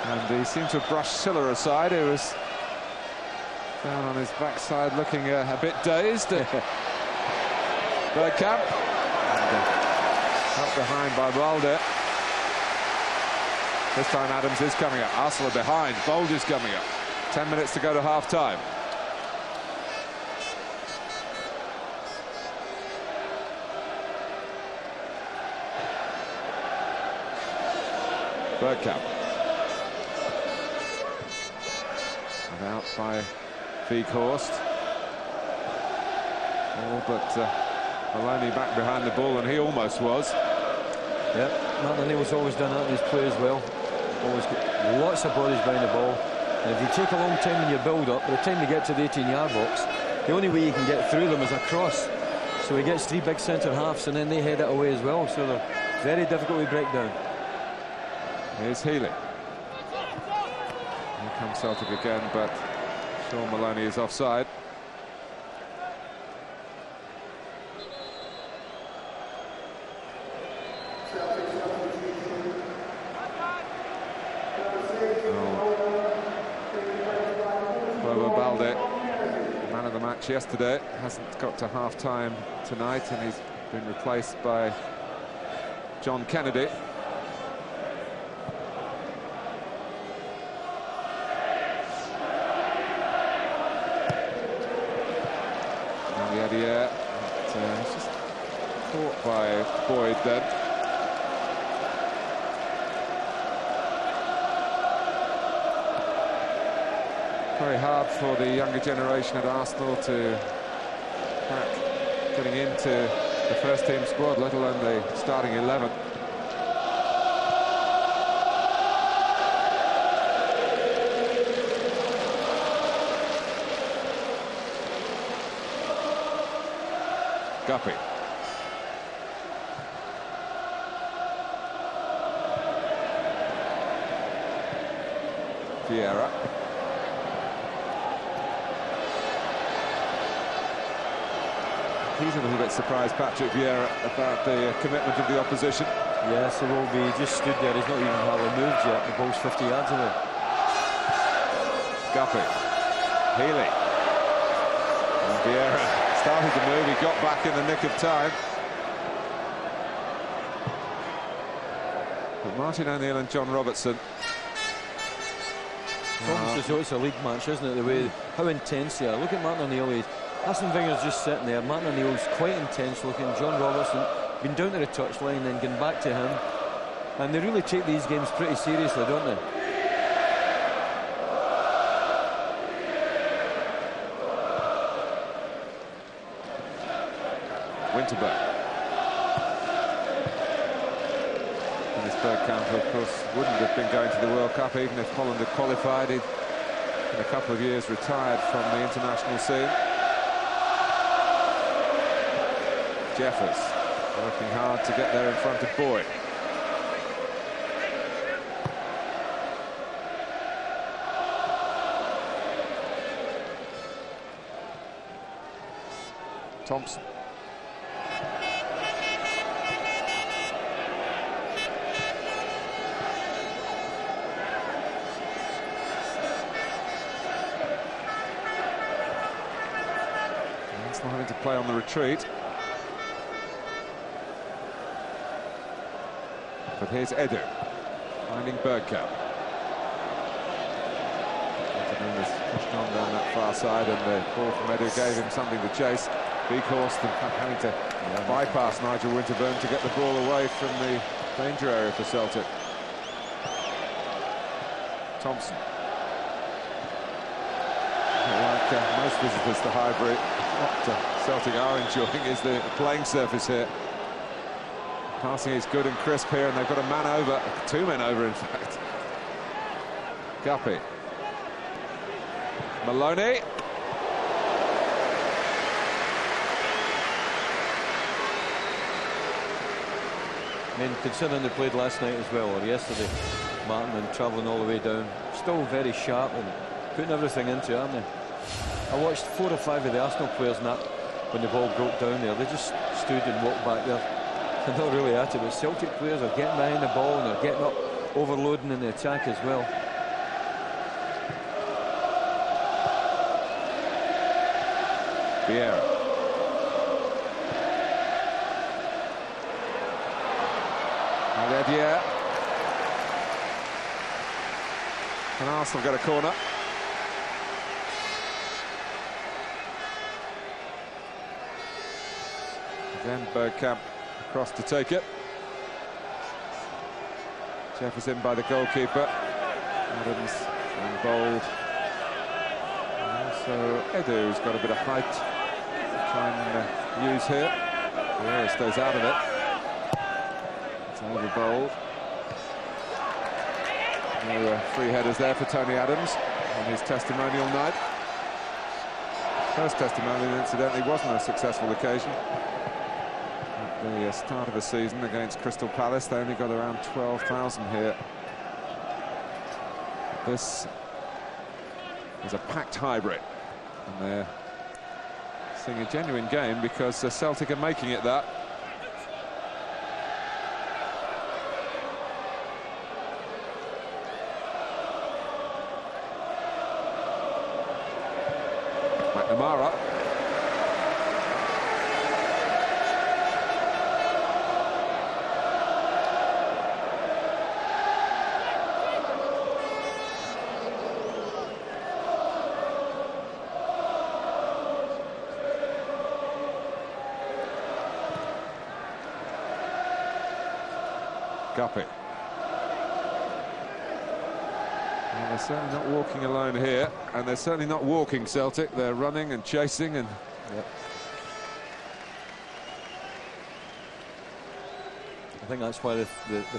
And he seemed to have brushed Silla aside, who was down on his backside looking a bit dazed. Bergkamp. Up behind by Balde. This time Adams is coming up. Arsenal are behind. Bold is coming up. 10 minutes to go to half-time. Bergkamp. And out by Weghorst. All but Maloney back behind the ball, and he almost was. Yep, Martin O'Neill's always done that in his play as well. Always got lots of bodies behind the ball. And if you take a long time in your build-up, by the time you get to the 18-yard box, the only way you can get through them is a cross. So he gets three big centre-halves, and then they head it away as well. So they're very difficult to break down. Here's Healy. Here comes Celtic again, but Sean Maloney is offside. Man of the match yesterday, hasn't got to half-time tonight, and he's been replaced by John Kennedy. And the idea, it's just caught by Boyd then. Very hard for the younger generation at Arsenal to crack getting into the first team squad, let alone the starting 11. Guppy. Vieira. He's a little bit surprised, Patrick Vieira, about the commitment of the opposition. Yes, he will be. He just stood there. He's not even hardly moved yet. The ball's 50 yards away. Guppy. Healy. And Vieira started to move. He got back in the nick of time. But Martin O'Neill and John Robertson. It's almost as though it's a league match, isn't it? The way, how intense they are. Look at Martin O'Neill. Arsene Wenger's just sitting there. Martin O'Neill's quite intense looking. John Robertson been down to the touchline, then getting back to him. And they really take these games pretty seriously, don't they? Winterberg. And this Bergkamp, of course, wouldn't have been going to the World Cup even if Holland had qualified. He'd in a couple of years retired from the international scene. Jeffers working hard to get there in front of Boyd. Thompson. He's not having to play on the retreat. But here's Edu, finding Bergkamp. He was pushed on down that far side, and the ball from Edu gave him something to chase. Beekhorst having to bypass Nigel Winterburn to get the ball away from the danger area for Celtic. Thompson. Like most visitors to Highbury, what Celtic are enjoying is the playing surface here. Passing is good and crisp here, and they've got a man over, 2 men over in fact. Guppy. Maloney. I mean, considering they played last night as well, or yesterday, Martin, and travelling all the way down, still very sharp and putting everything into it, aren't they? I watched 4 or 5 of the Arsenal players and that, when the ball broke down there, they just stood and walked back there. They're not really at it, but Celtic players are getting behind the ball and they're getting up, overloading in the attack as well. Vieira. Aledier. And Arsenal get a corner. Again, Bergkamp across to take it. Jefferson by the goalkeeper. Adams and Bold. And also Edu, who's got a bit of height to try and use here. Yeah, stays out of it. It's over Bold. No free headers there for Tony Adams on his testimonial night. First testimonial, incidentally, wasn't a successful occasion. At the start of the season against Crystal Palace, they only got around 12,000 here. This is a packed Highbury, and they're seeing a genuine game because Celtic are making it that. McNamara. Guppy. Well, they're certainly not walking alone here, and they're certainly not walking Celtic. They're running and chasing, and I think that's why the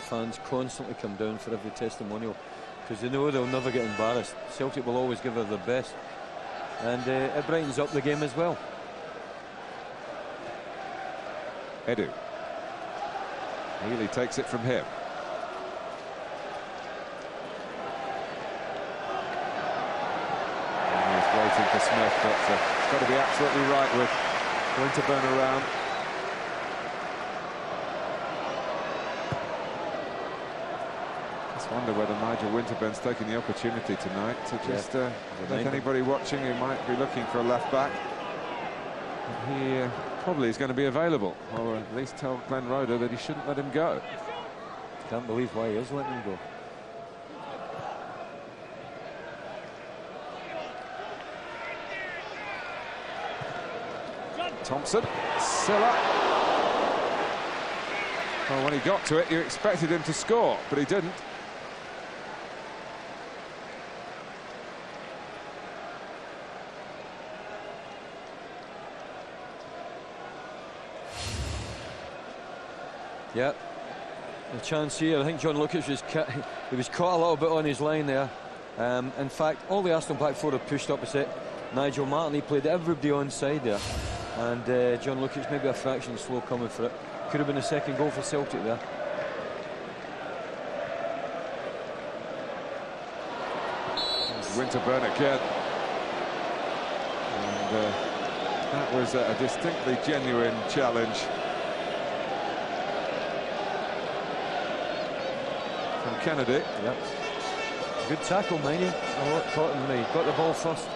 fans constantly come down for every testimonial, because they know they'll never get embarrassed. Celtic will always give her their best, and it brightens up the game as well. Edu. Healy takes it from him. And he's waiting for Smith, but it's got to be absolutely right with Winterburn around. Just wonder whether Nigel Winterburn's taking the opportunity tonight to just let anybody watching who might be looking for a left back. He probably is going to be available, or at least tell Glenn Roeder that he shouldn't let him go. Can't believe why he is letting him go. Thompson, Silla. Well, when he got to it, you expected him to score, but he didn't. Yeah, a chance here. I think John Lukic was caught a little bit on his line there. In fact, all the Arsenal back four have pushed opposite. Nigel Martin, he played everybody on side there, and John Lukic maybe a fraction slow coming for it. Could have been a second goal for Celtic there. Winterburn again, and that was a distinctly genuine challenge from Kennedy. Yep. Good tackle, Miney. Caught him when he got the ball first.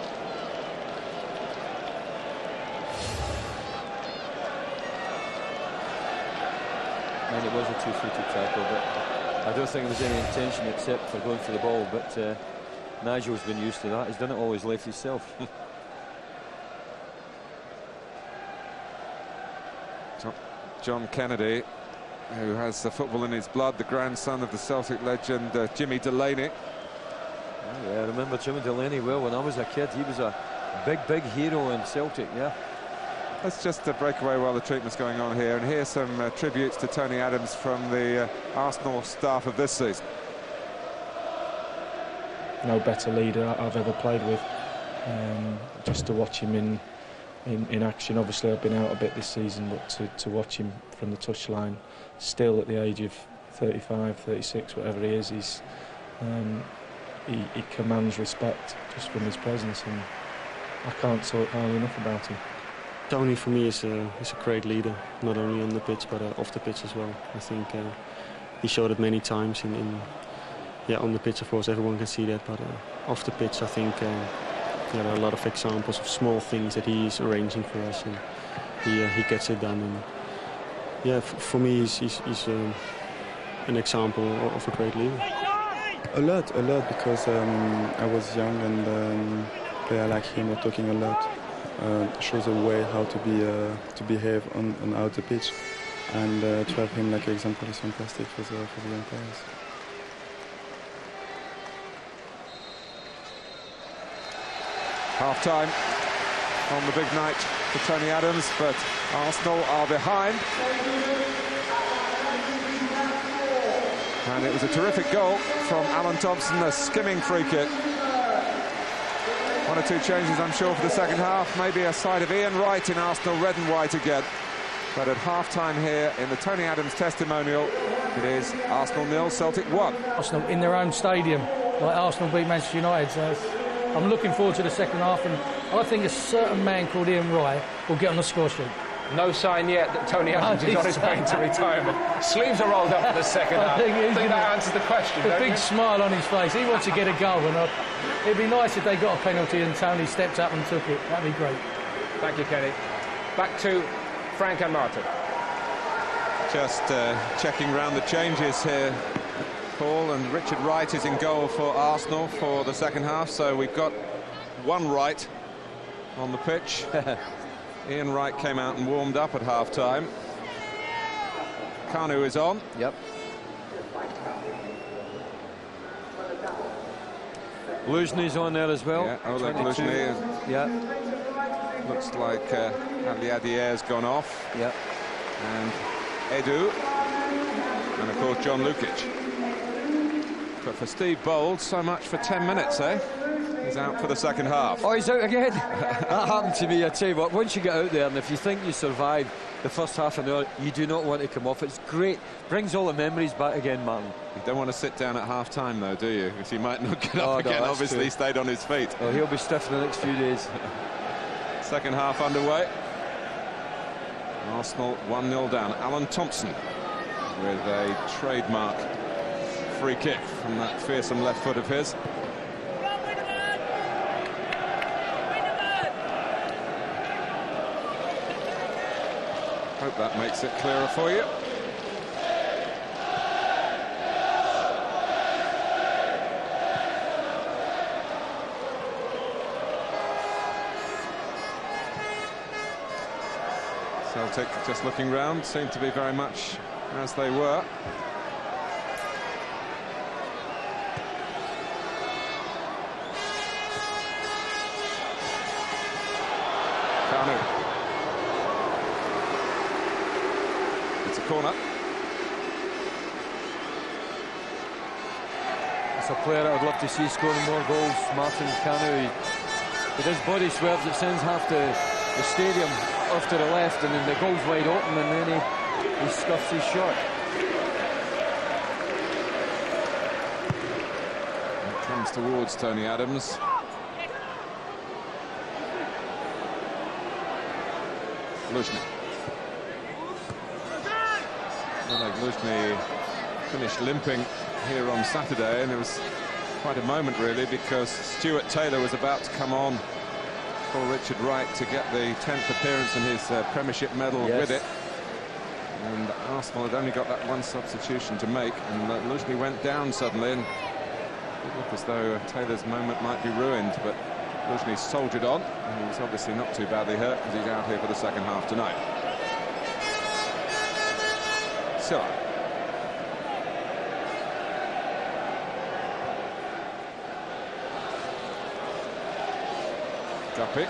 And it was a two-footed tackle, but I don't think there was any intention except for going for the ball. But Nigel's been used to that. He's done it all his life himself. John Kennedy, who has the football in his blood, the grandson of the Celtic legend Jimmy Delaney. Oh, yeah, I remember Jimmy Delaney well when I was a kid. He was a big hero in Celtic, yeah. Let's just break away while the treatment's going on here, and here's some tributes to Tony Adams from the Arsenal staff of this season. No better leader I've ever played with. Just to watch him in action. Obviously I've been out a bit this season, but to watch him from the touchline, still at the age of 35, 36, whatever he is, he commands respect just from his presence, and I can't talk highly enough about him. Tony for me is a great leader, not only on the pitch but off the pitch as well. I think he showed it many times on the pitch, of course everyone can see that, but off the pitch I think there are a lot of examples of small things that he is arranging for us, and he gets it done. And yeah, for me he's an example of a great leader. A lot, because I was young, and player like him are talking a lot. Shows a way how to behave on out the pitch, and to have him like an example is fantastic for the young players. Half-time on the big night for Tony Adams, but Arsenal are behind. And it was a terrific goal from Alan Thompson, a skimming free kick. One or two changes, I'm sure, for the second half. Maybe a side of Ian Wright in Arsenal, red and white again. But at half-time here in the Tony Adams testimonial, it is Arsenal 0, Celtic 1. Arsenal in their own stadium, like Arsenal beat Manchester United. So I'm looking forward to the second half, and I think a certain man called Ian Wright will get on the score sheet. No sign yet that Tony Adams is on his way into retirement. Sleeves are rolled up for the second half. I think that answers the question. A big smile on his face. He wants to get a goal, and it'd be nice if they got a penalty and Tony stepped up and took it. That'd be great. Thank you, Kenny. Back to Frank and Martin. Just checking round the changes here, Paul, and Richard Wright is in goal for Arsenal for the second half, so we've got one Wright on the pitch. Ian Wright came out and warmed up at half-time. Kanu is on. Yep. Luzhny's on there as well. Yeah, Oleg Luzhny. Yeah. Looks like Aliadier's gone off. Yep. And Edu. And, of course, John Lukic. But for Steve Bold, so much for 10 minutes, eh? He's out for the second half. Oh, he's out again? That happened to me, I tell you what. Once you get out there, and if you think you survived the first half an hour, you do not want to come off. It's great. Brings all the memories back again, Martin. You don't want to sit down at half-time, though, do you? Because he might not get up again. Obviously, true. He stayed on his feet. Oh, he'll be stiff in the next few days. Second half underway. Arsenal 1-0 down. Alan Thompson with a trademark free kick from that fearsome left foot of his. Hope that makes it clearer for you. Celtic just looking round, seem to be very much as they were. Kanu. It's a corner. It's a player I would love to see scoring more goals, Martin Kanu. With his body swerves, it sends half the stadium off to the left, and then the goal's wide open, and then he scuffs his shot. It comes towards Tony Adams. Luzhny. Oleg Luzhny finished limping here on Saturday, and it was quite a moment really, because Stuart Taylor was about to come on for Richard Wright to get the 10th appearance and his Premiership medal with it. And Arsenal had only got that one substitution to make, and Luzhny went down suddenly, and It looked as though Taylor's moment might be ruined, but Luzhny soldiered on, and he's obviously not too badly hurt because he's out here for the second half tonight. Silla. Guppy.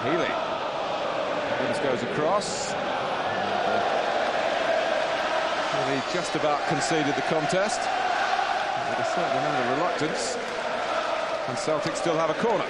Healy. Adams goes across. He just about conceded the contest. With a certain amount of reluctance. And Celtic still have a corner.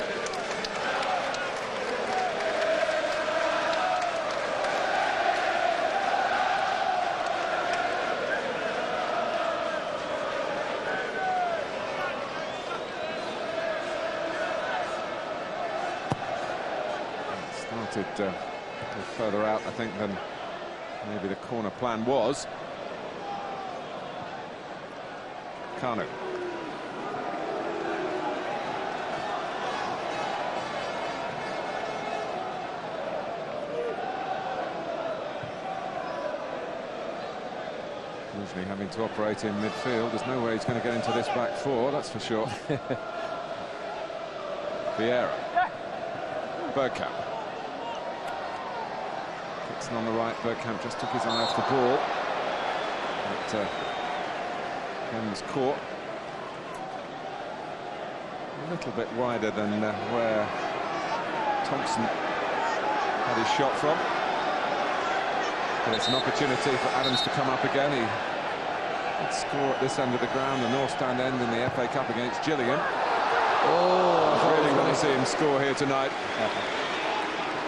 Started a little further out, I think, than maybe the corner plan was. Kanu. Luzhny having to operate in midfield. There's no way he's going to get into this back four, that's for sure. Vieira. Bergkamp. Dixon on the right. Bergkamp just took his eye off the ball. But, was caught a little bit wider than where Thompson had his shot from. But it's an opportunity for Adams to come up again. He did score at this end of the ground, the North Stand end in the FA Cup against Gillingham. Oh, I really want to see him score here tonight.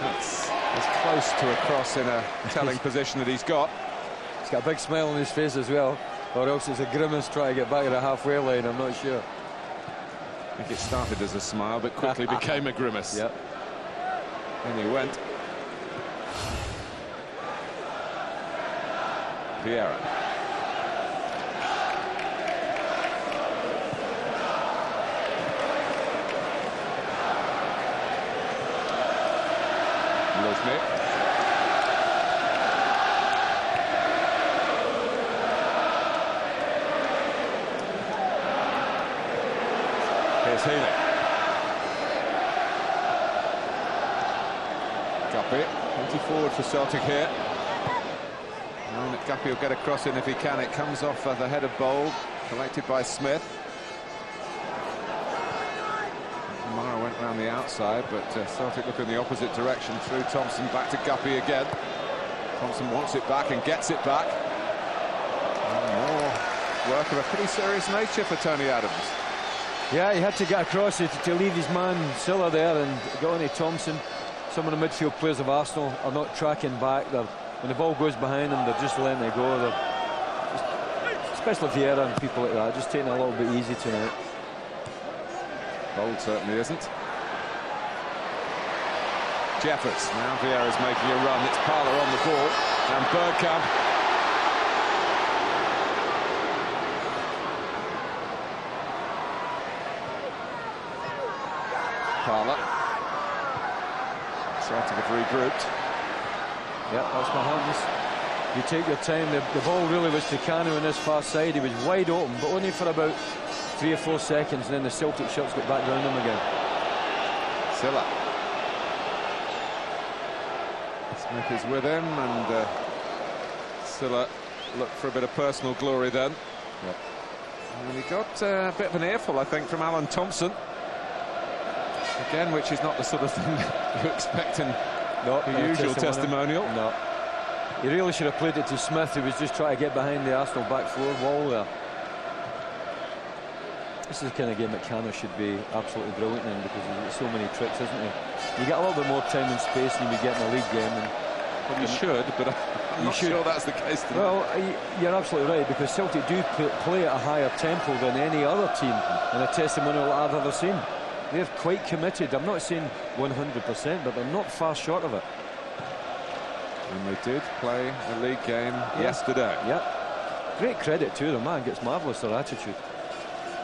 That's as close to a cross in a telling position that he's got. He's got a big smile on his face as well. Or else it's a grimace trying to get back to the halfway line, I'm not sure. I think it started as a smile, but quickly became a grimace. Yep. And he went. Vieira. Luzhny. Here's Healy. Guppy, 20 forward for Celtic here. And Guppy will get a cross in if he can. It comes off the head of Bold, collected by Smith. Mara went round the outside, but Celtic look in the opposite direction through Thompson, back to Guppy again. Thompson wants it back and gets it back. And more work of a pretty serious nature for Tony Adams. Yeah, he had to get across to leave his man Silla there and go on to Thompson. Some of the midfield players of Arsenal are not tracking back. When the ball goes behind them, they're just letting it go. Especially Vieira and people like that, just taking it a little bit easy tonight. Bold certainly isn't. Jeffers, now Vieira's making a run. It's Parler on the ball, and Bergkamp. Parler. Celtic have regrouped. Yeah, that's my hands. You take your time. The ball really was to Kanu on this far side. He was wide open, but only for about 3 or 4 seconds, and then the Celtic shots got back round him again. Silla. Smith is with him, and Silla looked for a bit of personal glory then. Yep. And he got a bit of an earful, I think, from Alan Thompson. Again, which is not the sort of thing you expect in the usual testimonial. No. He really should have played it to Smith, who was just trying to get behind the Arsenal back four wall there. This is the kind of game that Kanu should be absolutely brilliant in, because he's got so many tricks, isn't he? You get a little bit more time and space than you get in a league game. Well, you should, but I'm not sure that's the case tonight. Well, you're absolutely right, because Celtic do play at a higher tempo than any other team in a testimonial I've ever seen. They're quite committed. I'm not saying 100%, but they're not far short of it. And they did play a league game yesterday. Yep. Great credit to them, man. Gets marvellous, their attitude.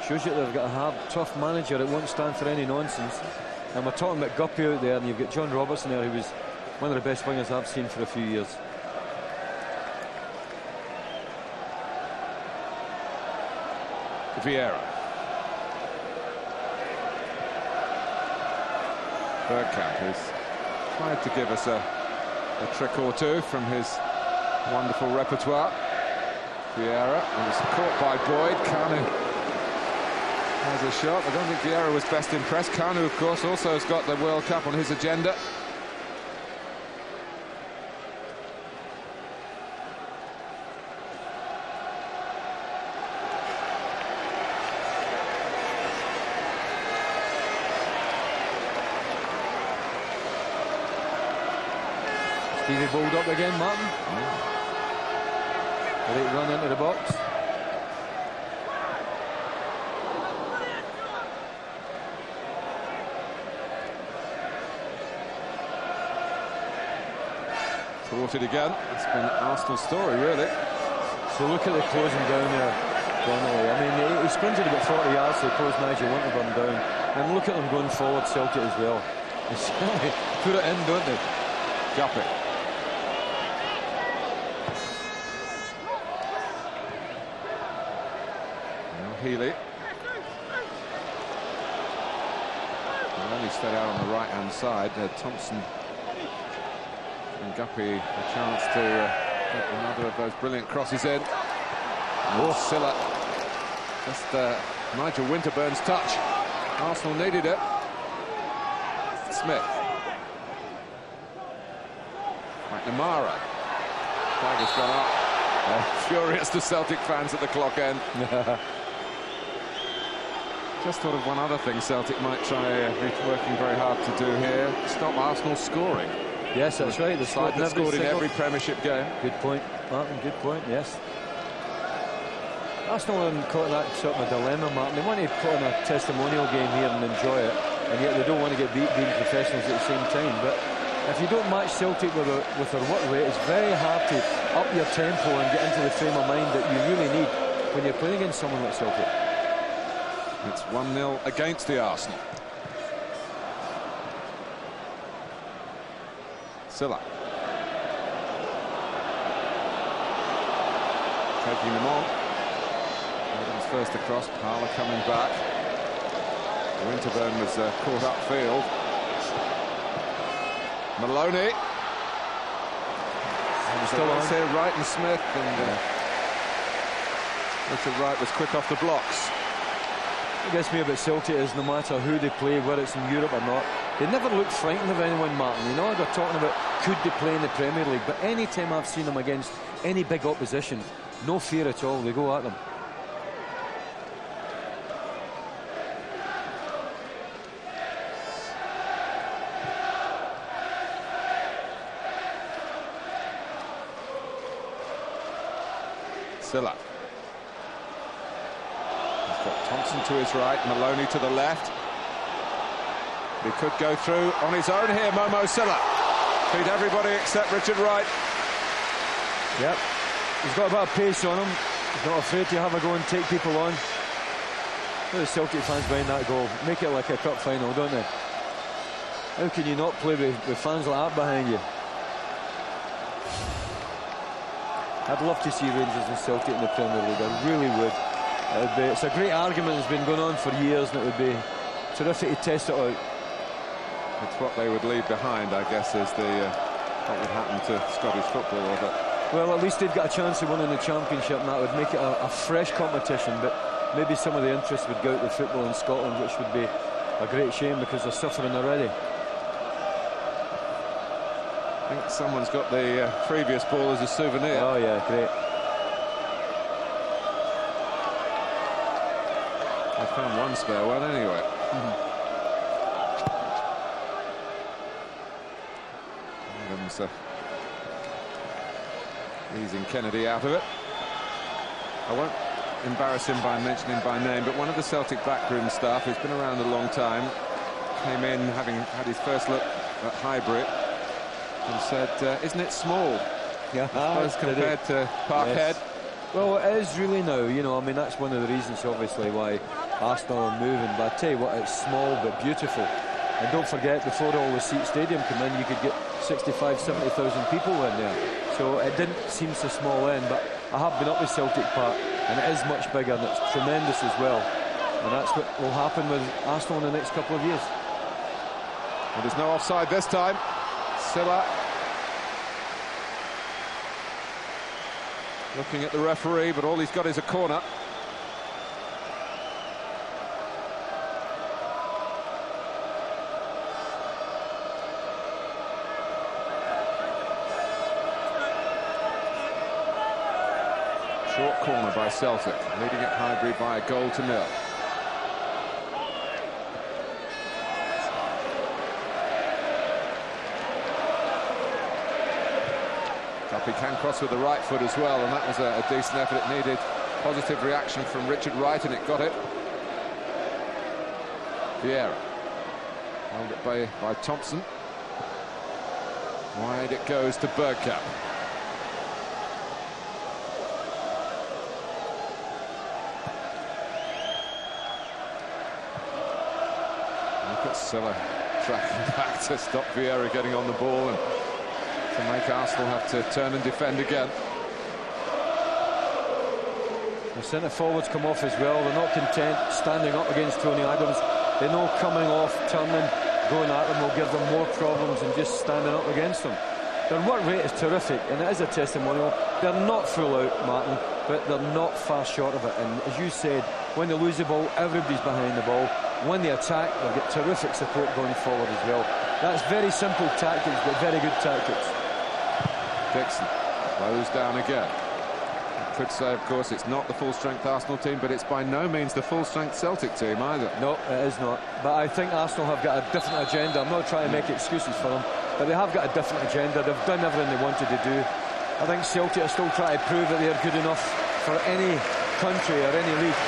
Shows you that they've got a hard, tough manager that won't stand for any nonsense. And we're talking about Guppy out there, and you've got John Robertson there, who was one of the best wingers I've seen for a few years. Vieira. Bergkamp, who's tried to give us a trick or two from his wonderful repertoire. Vieira was caught by Boyd. Kanu has a shot. I don't think Vieira was best impressed. Kanu, of course, also has got the World Cup on his agenda. Stevie balled up again, Martin. Great run into the box. Thwarted again. It's been Arsenal's story, really. So look at the closing down there, Donnelly. I mean, he sprinted about 40 yards to the close manager, wanted to run down. And look at them going forward, Celtic as well. They put it in, don't they? Guppy. Healy. Only stayed out on the right-hand side. Thompson and Guppy a chance to get another of those brilliant crosses in. Oh, Silla. Just Nigel Winterburn's touch. Arsenal needed it. Smith. McNamara. Flag has gone up. Furious to Celtic fans at the clock end. Just thought of one other thing Celtic might try working very hard to do here. Stop Arsenal scoring. Yes, that's right. The side that scored in every Premiership game. Good point, Martin, good point, yes. Arsenal are caught in that sort of a dilemma, Martin. They want to put on a testimonial game here and enjoy it, and yet they don't want to get beat being professionals at the same time. But if you don't match Celtic with their work rate, it's very hard to up your tempo and get into the frame of mind that you really need when you're playing against someone like Celtic. It's 1-0 against the Arsenal. Silla. Taking them on. Adams first across, Parler coming back. Winterburn was caught upfield. Maloney. Still on here, Wright and Smith, and Richard Wright was quick off the blocks. What gets me about Celtic is no matter who they play, whether it's in Europe or not, they never look frightened of anyone, Martin. You know, they're talking about could they play in the Premier League, but any time I've seen them against any big opposition, no fear at all, they go at them. Silla. Thompson to his right, Maloney to the left. He could go through on his own here, Momo Silla. Beat everybody except Richard Wright. Yep, he's got a bit of pace on him. He's not afraid to have a go and take people on. Look at the Celtic fans behind that goal. Make it like a cup final, don't they? How can you not play with fans like that behind you? I'd love to see Rangers and Celtic in the Premier League, I really would. It's a great argument that's been going on for years, and it would be terrific to test it out. It's what they would leave behind, I guess, is what would happen to Scottish football. Well, at least they've got a chance of winning the championship, and that would make it a fresh competition, but maybe some of the interest would go out to football in Scotland, which would be a great shame because they're suffering already. I think someone's got the previous ball as a souvenir. Oh yeah, great. I found one spare one anyway. Adams easing Kennedy out of it. I won't embarrass him by mentioning by name, but one of the Celtic backroom staff who's been around a long time came in having had his first look at Highbury and said, isn't it small? Yeah, I suppose compared to Parkhead. Yes. Well, it is really now, you know, I mean, that's one of the reasons, obviously, why Arsenal are moving. But I tell you what, it's small but beautiful. And don't forget, before all the Seat Stadium came in, you could get 65, 70,000 people in there. So it didn't seem so small then, but I have been up with Celtic Park and it is much bigger, and it's tremendous as well. And that's what will happen with Arsenal in the next couple of years. Well, there's no offside this time. Silla looking at the referee, but all he's got is a corner. Short corner by Celtic, leading at Highbury by 1-0. He can cross with the right foot as well, and that was a decent effort. It needed positive reaction from Richard Wright, and it got it. Vieira held it by Thompson. Wide it goes to Bergkamp. Look at Silla tracking back to stop Vieira getting on the ball and to make Arsenal have to turn and defend again. The centre forwards come off as well. They're not content standing up against Tony Adams. They know coming off, turning, going at them will give them more problems than just standing up against them. Their work rate is terrific, and it is a testimonial. They're not full out, Martin, but they're not far short of it. And as you said, when they lose the ball, everybody's behind the ball. When they attack, they'll get terrific support going forward as well. That's very simple tactics, but very good tactics. Dixon slows down again. You could say, of course, it's not the full-strength Arsenal team, but it's by no means the full-strength Celtic team either. No, it is not. But I think Arsenal have got a different agenda. I'm not trying to make excuses for them, but they have got a different agenda. They've done everything they wanted to do. I think Celtic are still trying to prove that they're good enough for any country or any league.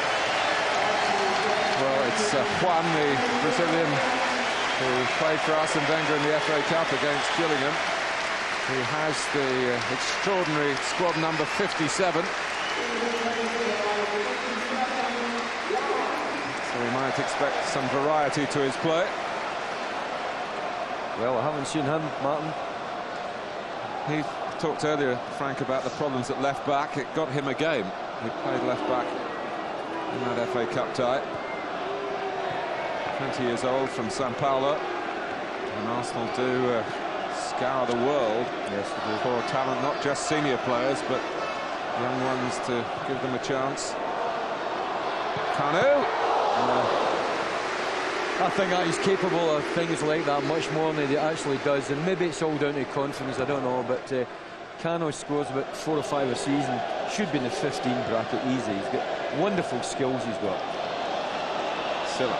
Well, it's Juan, the Brazilian, who played for Arsene Wenger in the FA Cup against Gillingham. He has the extraordinary squad number 57. So we might expect some variety to his play. Well, I haven't seen him, Martin. He talked earlier, Frank, about the problems at left-back. It got him a game. He played left-back in that FA Cup tie. 20 years old from Sao Paulo. And Arsenal do scour the world for talent, not just senior players, but young ones to give them a chance. Kanu! I think that he's capable of things like that much more than he actually does, and maybe it's all down to confidence, I don't know, but Kanu scores about 4 or 5 a season, should be in the 15 bracket easy. He's got wonderful skills he's got. Silla.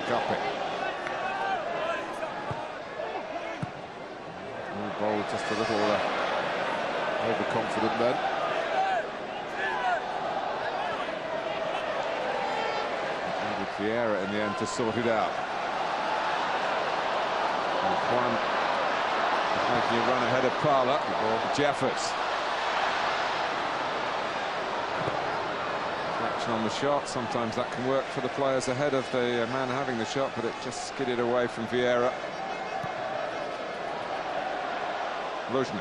Guppy. Ball just a little overconfident then. Needed Vieira in the end to sort it out. And Juan making a run ahead of Parla or Jeffers. Action on the shot. Sometimes that can work for the players ahead of the man having the shot, but it just skidded away from Vieira. Luzhny.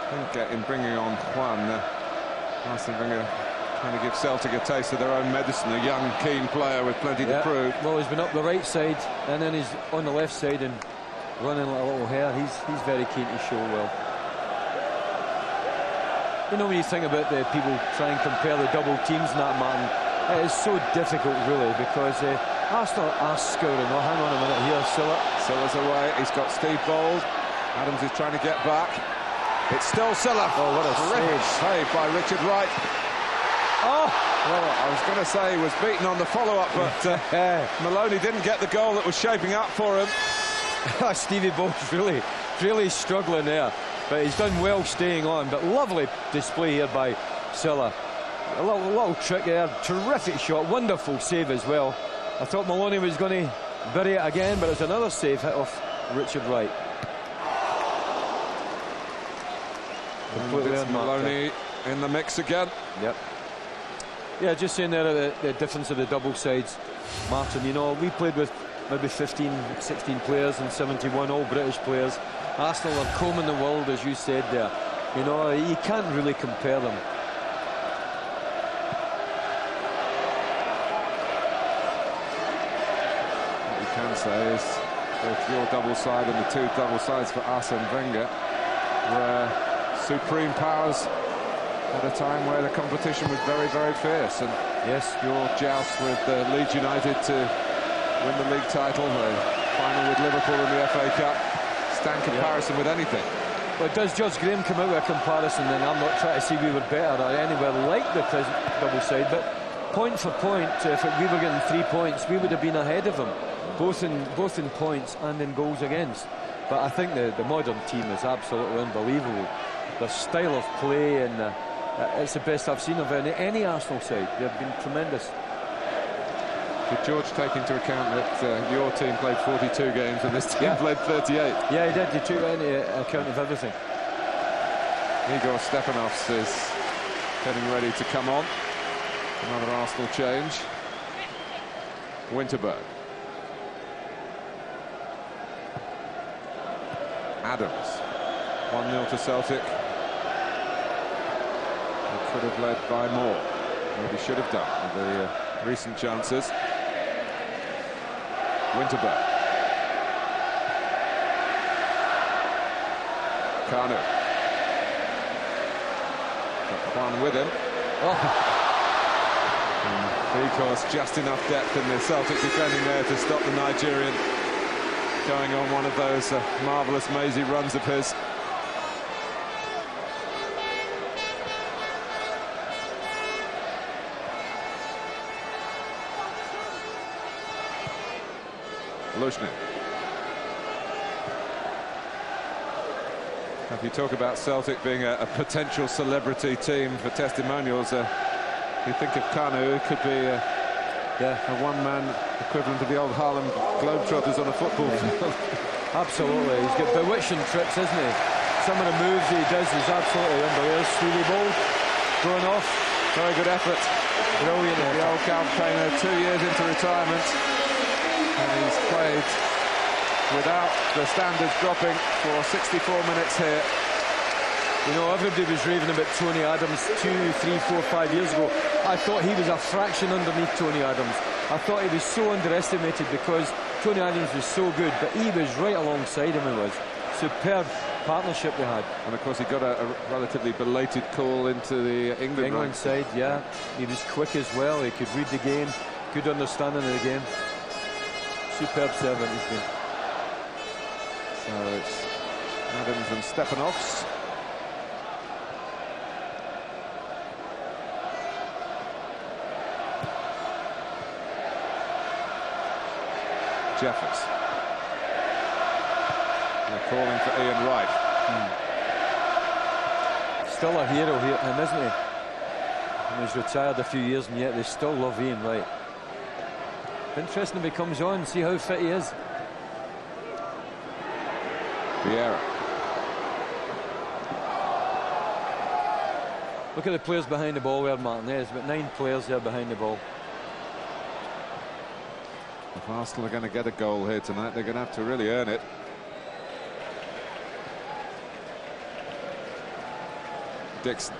I think in bringing on Juan, Arsene Wenger trying to give Celtic a taste of their own medicine, a young, keen player with plenty to prove. Well, he's been up the right side, and then he's on the left side and running like a little hare. He's very keen to show well. You know, when you think about the people try and compare the double teams in that, Martin, it is so difficult, really, because Arsenal are scouring. Oh, hang on a minute here, Silla's away. He's got Steve Bold. Adams is trying to get back. It's still Silla. Oh, what a save by Richard Wright. Oh! Well, I was going to say he was beaten on the follow-up, but Maloney didn't get the goal that was shaping up for him. Stevie Bold's really struggling there, but he's done well staying on. But lovely display here by Silla. A little trick there, terrific shot, wonderful save as well. I thought Maloney was going to bury it again, but it's another save hit off Richard Wright. It's Maloney in the mix again. Yep. Yeah, just saying there the difference of the double sides, Martin. You know, we played with maybe 15, 16 players and 71 all British players. Arsenal are combing the world, as you said there. You know, you can't really compare them. What you can say is both your double side and the two double sides for Arsene Wenger were supreme powers at a time where the competition was very, very fierce. And yes, your joust with Leeds United to win the league title, the final with Liverpool in the FA Cup, stand comparison with anything. But does Judge Graham come out with a comparison? And I'm not trying to say we were better or anywhere like the present double side, but point for point, if we were getting 3 points, we would have been ahead of them, both in points and in goals against. But I think the modern team is absolutely unbelievable. Their style of play, and it's the best I've seen of any Arsenal side. They've been tremendous. Did George take into account that your team played 42 games and this team played 38? Yeah, he did. He took into account of everything. Igor Stepanovs is getting ready to come on. Another Arsenal change. Winterberg. Adams. 1-0 to Celtic. They could have led by more. Maybe should have done with the recent chances. Winterberg. Kanu. Got Kwan with him. Because just enough depth in the Celtic defending there to stop the Nigerian going on one of those marvellous mazy runs of his. Lushnin. If you talk about Celtic being a potential celebrity team for testimonials, you think of Kanu, it could be a one-man equivalent of the old Harlem Globetrotters on a football field. Absolutely, he's got bewitching tricks, isn't he? Some of the moves he does is absolutely unbelievable. Steely ball, going off. Very good effort. Brilliant. The old campaigner, 2 years into retirement. And he's played without the standards dropping for 64 minutes here. You know, everybody was raving about Tony Adams 2, 3, 4, 5 years ago. I thought he was a fraction underneath Tony Adams. I thought he was so underestimated because Tony Adams was so good, but he was right alongside him. It was superb partnership they had. And of course he got a relatively belated call into the England side, yeah. He was quick as well. He could read the game, good understanding of the game. Superb servant he's been. So it's Adams and Stepanovs. Jeffers. They're calling for Ian Wright. Still a hero here, isn't he? And he's retired a few years, and yet they still love Ian Wright. Interesting if he comes on, see how fit he is. Vieira. Look at the players behind the ball there, Martin. There's about 9 players there behind the ball. If Arsenal are going to get a goal here tonight, they're going to have to really earn it. Dixon.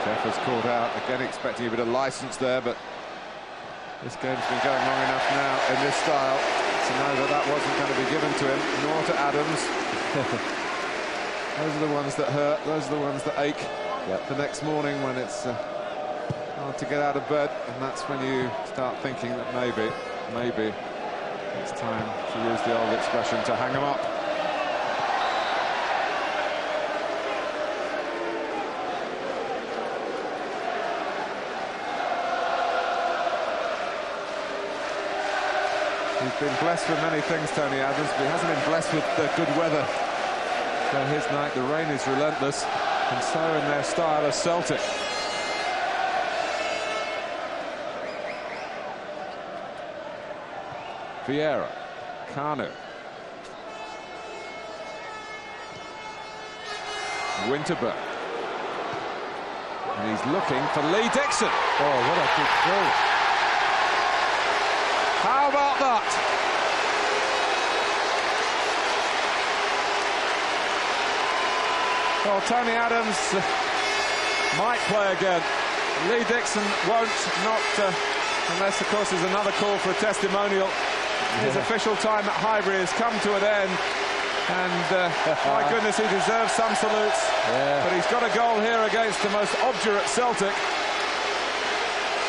Jeffers caught out, again expecting a bit of licence there, but this game's been going long enough now in this style to know that that wasn't going to be given to him, nor to Adams. Those are the ones that hurt, those are the ones that ache the next morning when it's hard to get out of bed, and that's when you start thinking that maybe it's time to use the old expression to hang them up. He's been blessed with many things, Tony Adams, but he hasn't been blessed with good weather. So his night, the rain is relentless, and so in their style of Celtic. Vieira, Kanu. Winterburn. And he's looking for Lee Dixon. Oh, what a good goal. How about that? Well, Tony Adams might play again. Lee Dixon won't, unless, of course, there's another call for a testimonial. His official time at Highbury has come to an end. And my goodness, he deserves some salutes. But he's got a goal here against the most obdurate Celtic.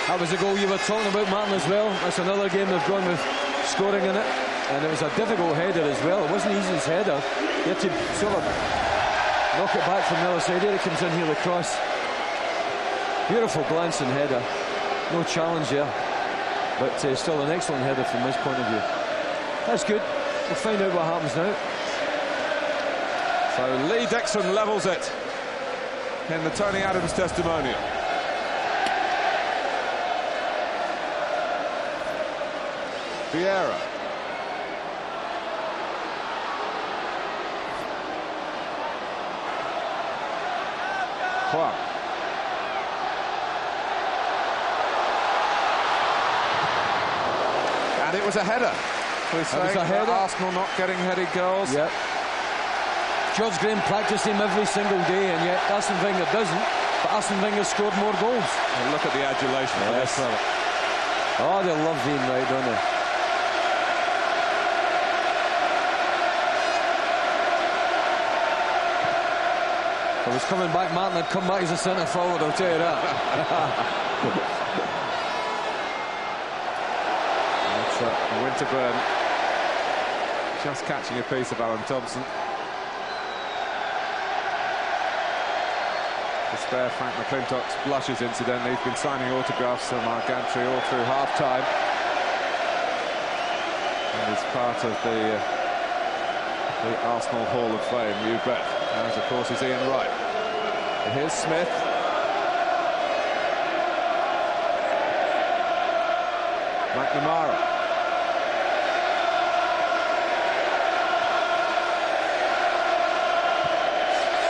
That was the goal you were talking about, Martin, as well. That's another game they've gone with scoring in it. And it was a difficult header as well. It wasn't easy as header. You had to sort of knock it back from the other side. Here it comes in here, the cross. Beautiful glancing header. No challenge there. But still an excellent header from his point of view. That's good. We'll find out what happens now. So Lee Dixon levels it in the Tony Adams testimonial. Vieira. Clark. And it was a header. We're saying Arsenal not getting headed goals. Yep. George Graham practiced him every single day, and yet Arsene Wenger doesn't. But Arsene Wenger scored more goals. And look at the adulation for this. Oh, they love Ian Wright, don't they? If I was coming back, Martin, I'd come back as a centre forward, I'll tell you that. That's Winterburn just catching a piece of Alan Thompson. The spare Frank McClintock's blushes, incidentally. He's been signing autographs from our gantry all through half-time. And is part of the Arsenal Hall of Fame, you bet. As, of course, is Ian Wright. And here's Smith. McNamara.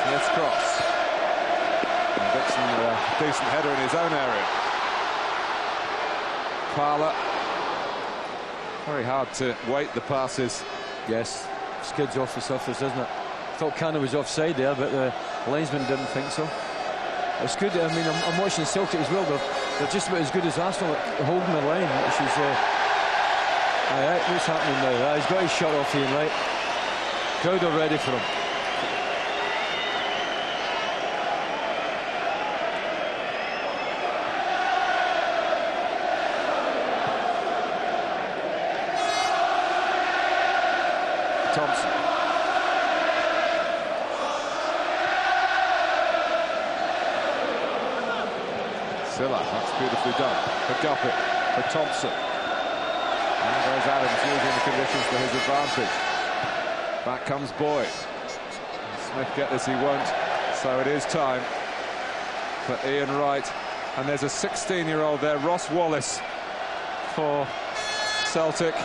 Smith's cross. And Dixon with a decent header in his own area. Parlour. Very hard to weight the passes. Yes, skids off the surface, isn't it? I thought Canna was offside there, but the linesman didn't think so. It's good. I mean, I'm watching Celtic as well. They're just about as good as Arsenal at holding the line, which is... what's happening now? He's got his shot off Ian Wright. Crowd are ready for him. Thompson. Silla, that's beautifully done. For Guppy, for Thompson. And there's Adams using the conditions to his advantage. Back comes Boyd. Will Smith get this? He won't. So it is time for Ian Wright. And there's a 16-year-old there, Ross Wallace, for Celtic.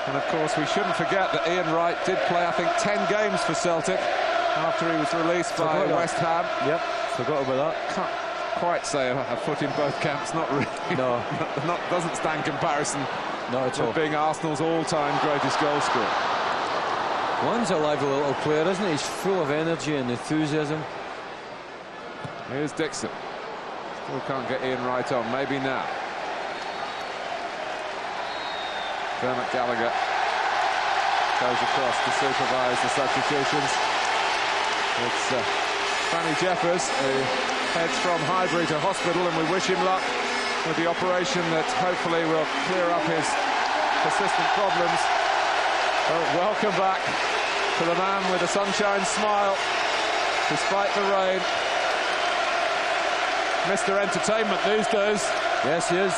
And of course, we shouldn't forget that Ian Wright did play, I think, 10 games for Celtic after he was released by West Ham. Yep, forgot about that. Can't quite say a foot in both camps, not really. No. Doesn't stand comparison. Not at all. Being Arsenal's all-time greatest goal scorer. One's a lively little player, isn't he? He's full of energy and enthusiasm. Here's Dixon. Still can't get Ian Wright on. Maybe now. Dermot Gallagher goes across to supervise the substitutions. It's Fanny Jeffers who heads from Highbury to hospital, and we wish him luck with the operation that hopefully will clear up his persistent problems. Welcome back to the man with a sunshine smile despite the rain. Mr. Entertainment these days. Yes, he is.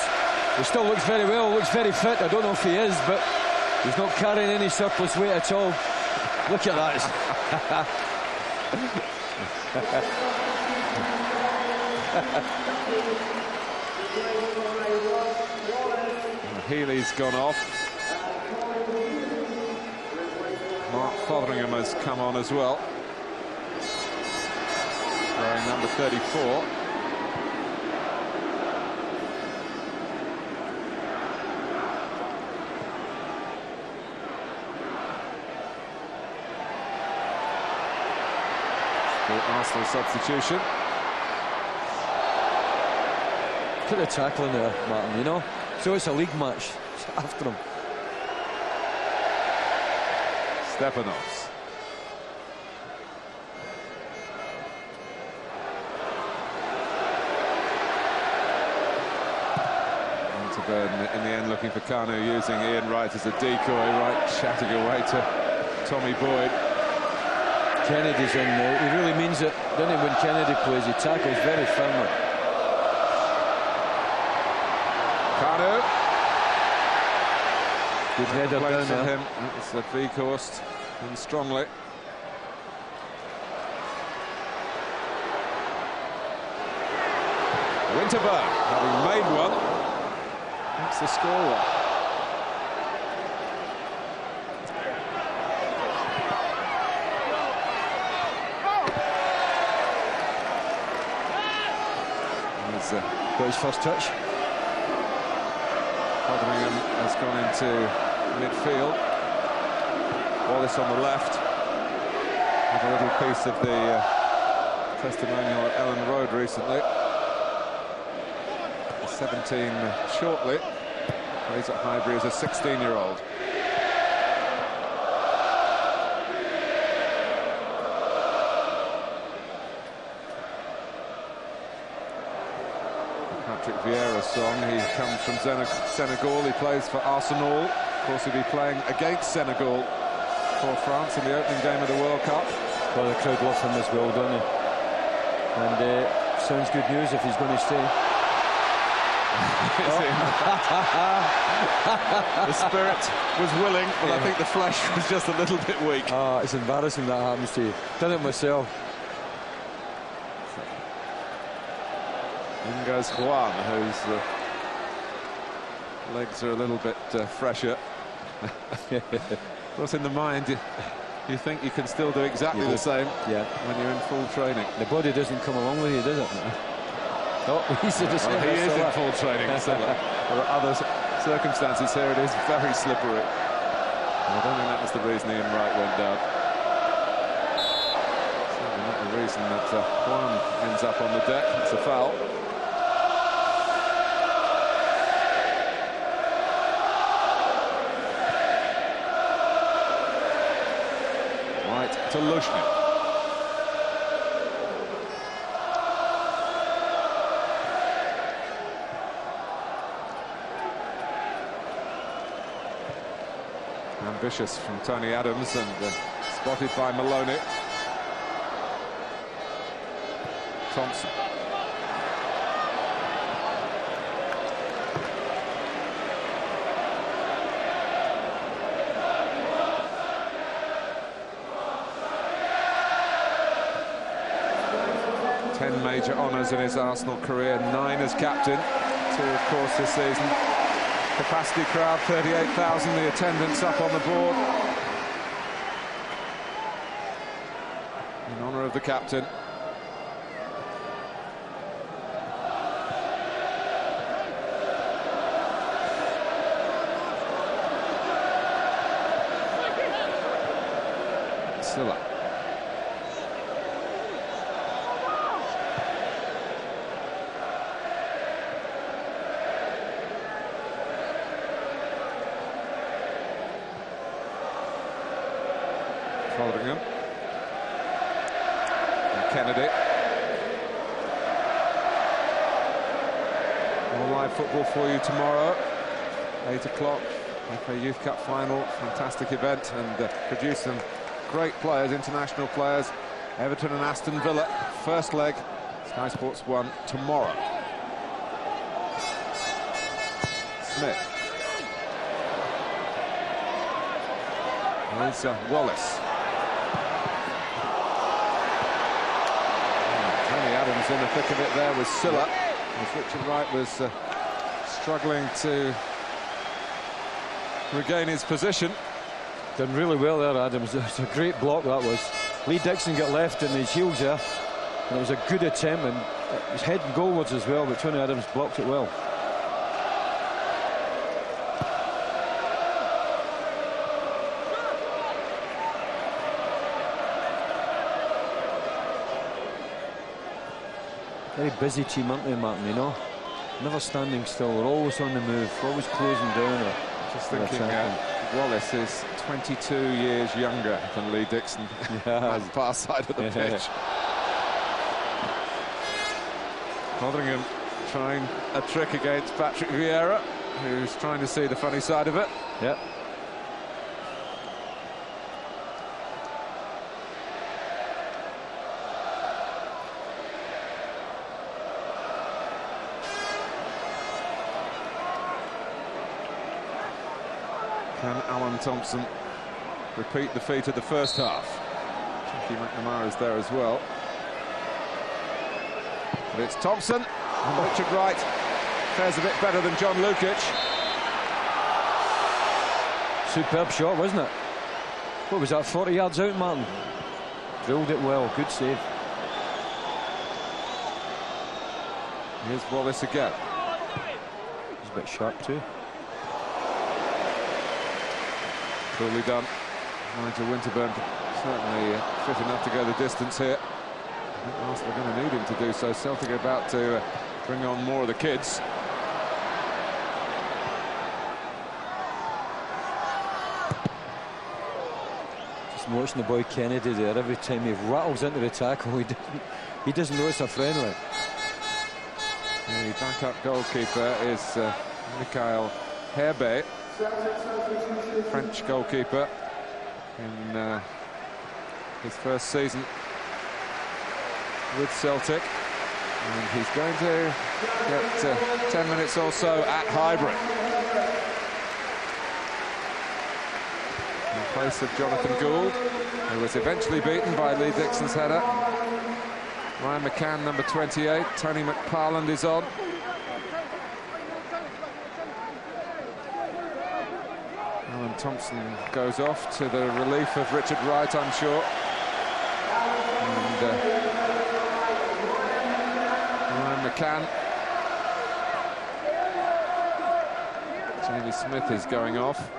He still looks very well, looks very fit. I don't know if he is, but he's not carrying any surplus weight at all. Look at that. Healy's gone off. Mark Fotheringham has come on as well, wearing number 34. The Arsenal substitution. Put a tackle in there, Martin, you know. So it's a league match. It's after him. Stepanovs. In the end, looking for Kanu, using Ian Wright as a decoy. Wright chatting away to Tommy Boyd. Kennedy's in there. He really means it, doesn't he, when Kennedy plays? He tackles very firmly. Kanu. Good header down from there. him. It's a Weghorst and strongly. Winterberg, having made one, that's the scorer. Got his first touch. Fotheringham has gone into midfield. Wallace on the left. With a little piece of the testimonial at Ellen Road recently. 17 shortly. Plays at Highbury as a 16-year-old. Patrick Vieira's song. He comes from Senegal. He plays for Arsenal. Of course, he'll be playing against Senegal for France in the opening game of the World Cup. Well, the crowd love him as well, don't they? And sounds good news if he's going to stay. The spirit was willing, but I think the flesh was just a little bit weak. It's embarrassing that happens to you. Done it myself. In goes Juan, whose legs are a little bit fresher. Of course, in the mind, you think you can still do exactly the same when you're in full training. The body doesn't come along with you, does it? Oh, he is in full training. So there are other circumstances here. It is very slippery. I don't think that was the reason Ian Wright went down. Certainly not the reason that Juan ends up on the deck. It's a foul. Right to Lushnin. Ambitious from Tony Adams and spotted by Maloney. Thompson. Ten major honours in his Arsenal career, 9 as captain, 2 of course this season. Capacity crowd, 38,000, the attendance up on the board. In honour of the captain. Silla. Fotheringham. And Kennedy. More live football for you tomorrow. 8 o'clock. FA Youth Cup final. Fantastic event and produce some great players, international players. Everton and Aston Villa. First leg. Sky Sports 1 tomorrow. Smith. Here's Wallace. Adams in the thick of it there with Silla, as Richard Wright was struggling to regain his position. Done really well there, Adams. It was a great block, that was. Lee Dixon got left in his heels there, and it was a good attempt, and it was heading goalwards as well, but Tony Adams blocked it well. Very busy team, aren't they, Martin, you know? Never standing still, they're always on the move, always closing down. Just thinking, Wallace is 22 years younger than Lee Dixon on the far side of the pitch. Fotheringham trying a trick against Patrick Vieira, who's trying to see the funny side of it. Yeah. Can Alan Thompson repeat the feat of the first half? Jackie McNamara is there as well. But it's Thompson, and Richard Wright fares a bit better than John Lukic. Superb shot, wasn't it? What was that, 40 yards out, Martin? Drilled it well, good save. Here's Wallace again. He's a bit sharp too. Coolly done. Nigel Winterburn certainly fit enough to go the distance here. I think Arsenal are going to need him to do so. Celtic are about to bring on more of the kids. Just watching the boy Kennedy there, every time he rattles into the tackle, he doesn't know it's a friendly. The backup goalkeeper is Mikhail Herbe, French goalkeeper in his first season with Celtic, and he's going to get 10 minutes or so at Highbury in place of Jonathan Gould, who was eventually beaten by Lee Dixon's header. Ryan McCann, number 28. Tony McParland is on. Alan Thompson goes off to the relief of Richard Wright, I'm sure. And Ryan McCann. Jamie Smith is going off.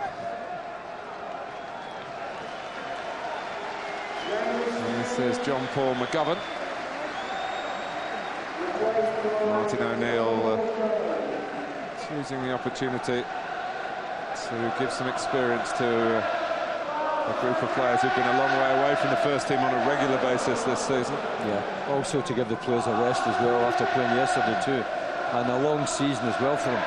And this is John Paul McGovern. Martin O'Neill choosing the opportunity to give some experience to a group of players who've been a long way away from the first team on a regular basis this season. Yeah, also to give the players a rest as well after playing yesterday too, and a long season as well for them.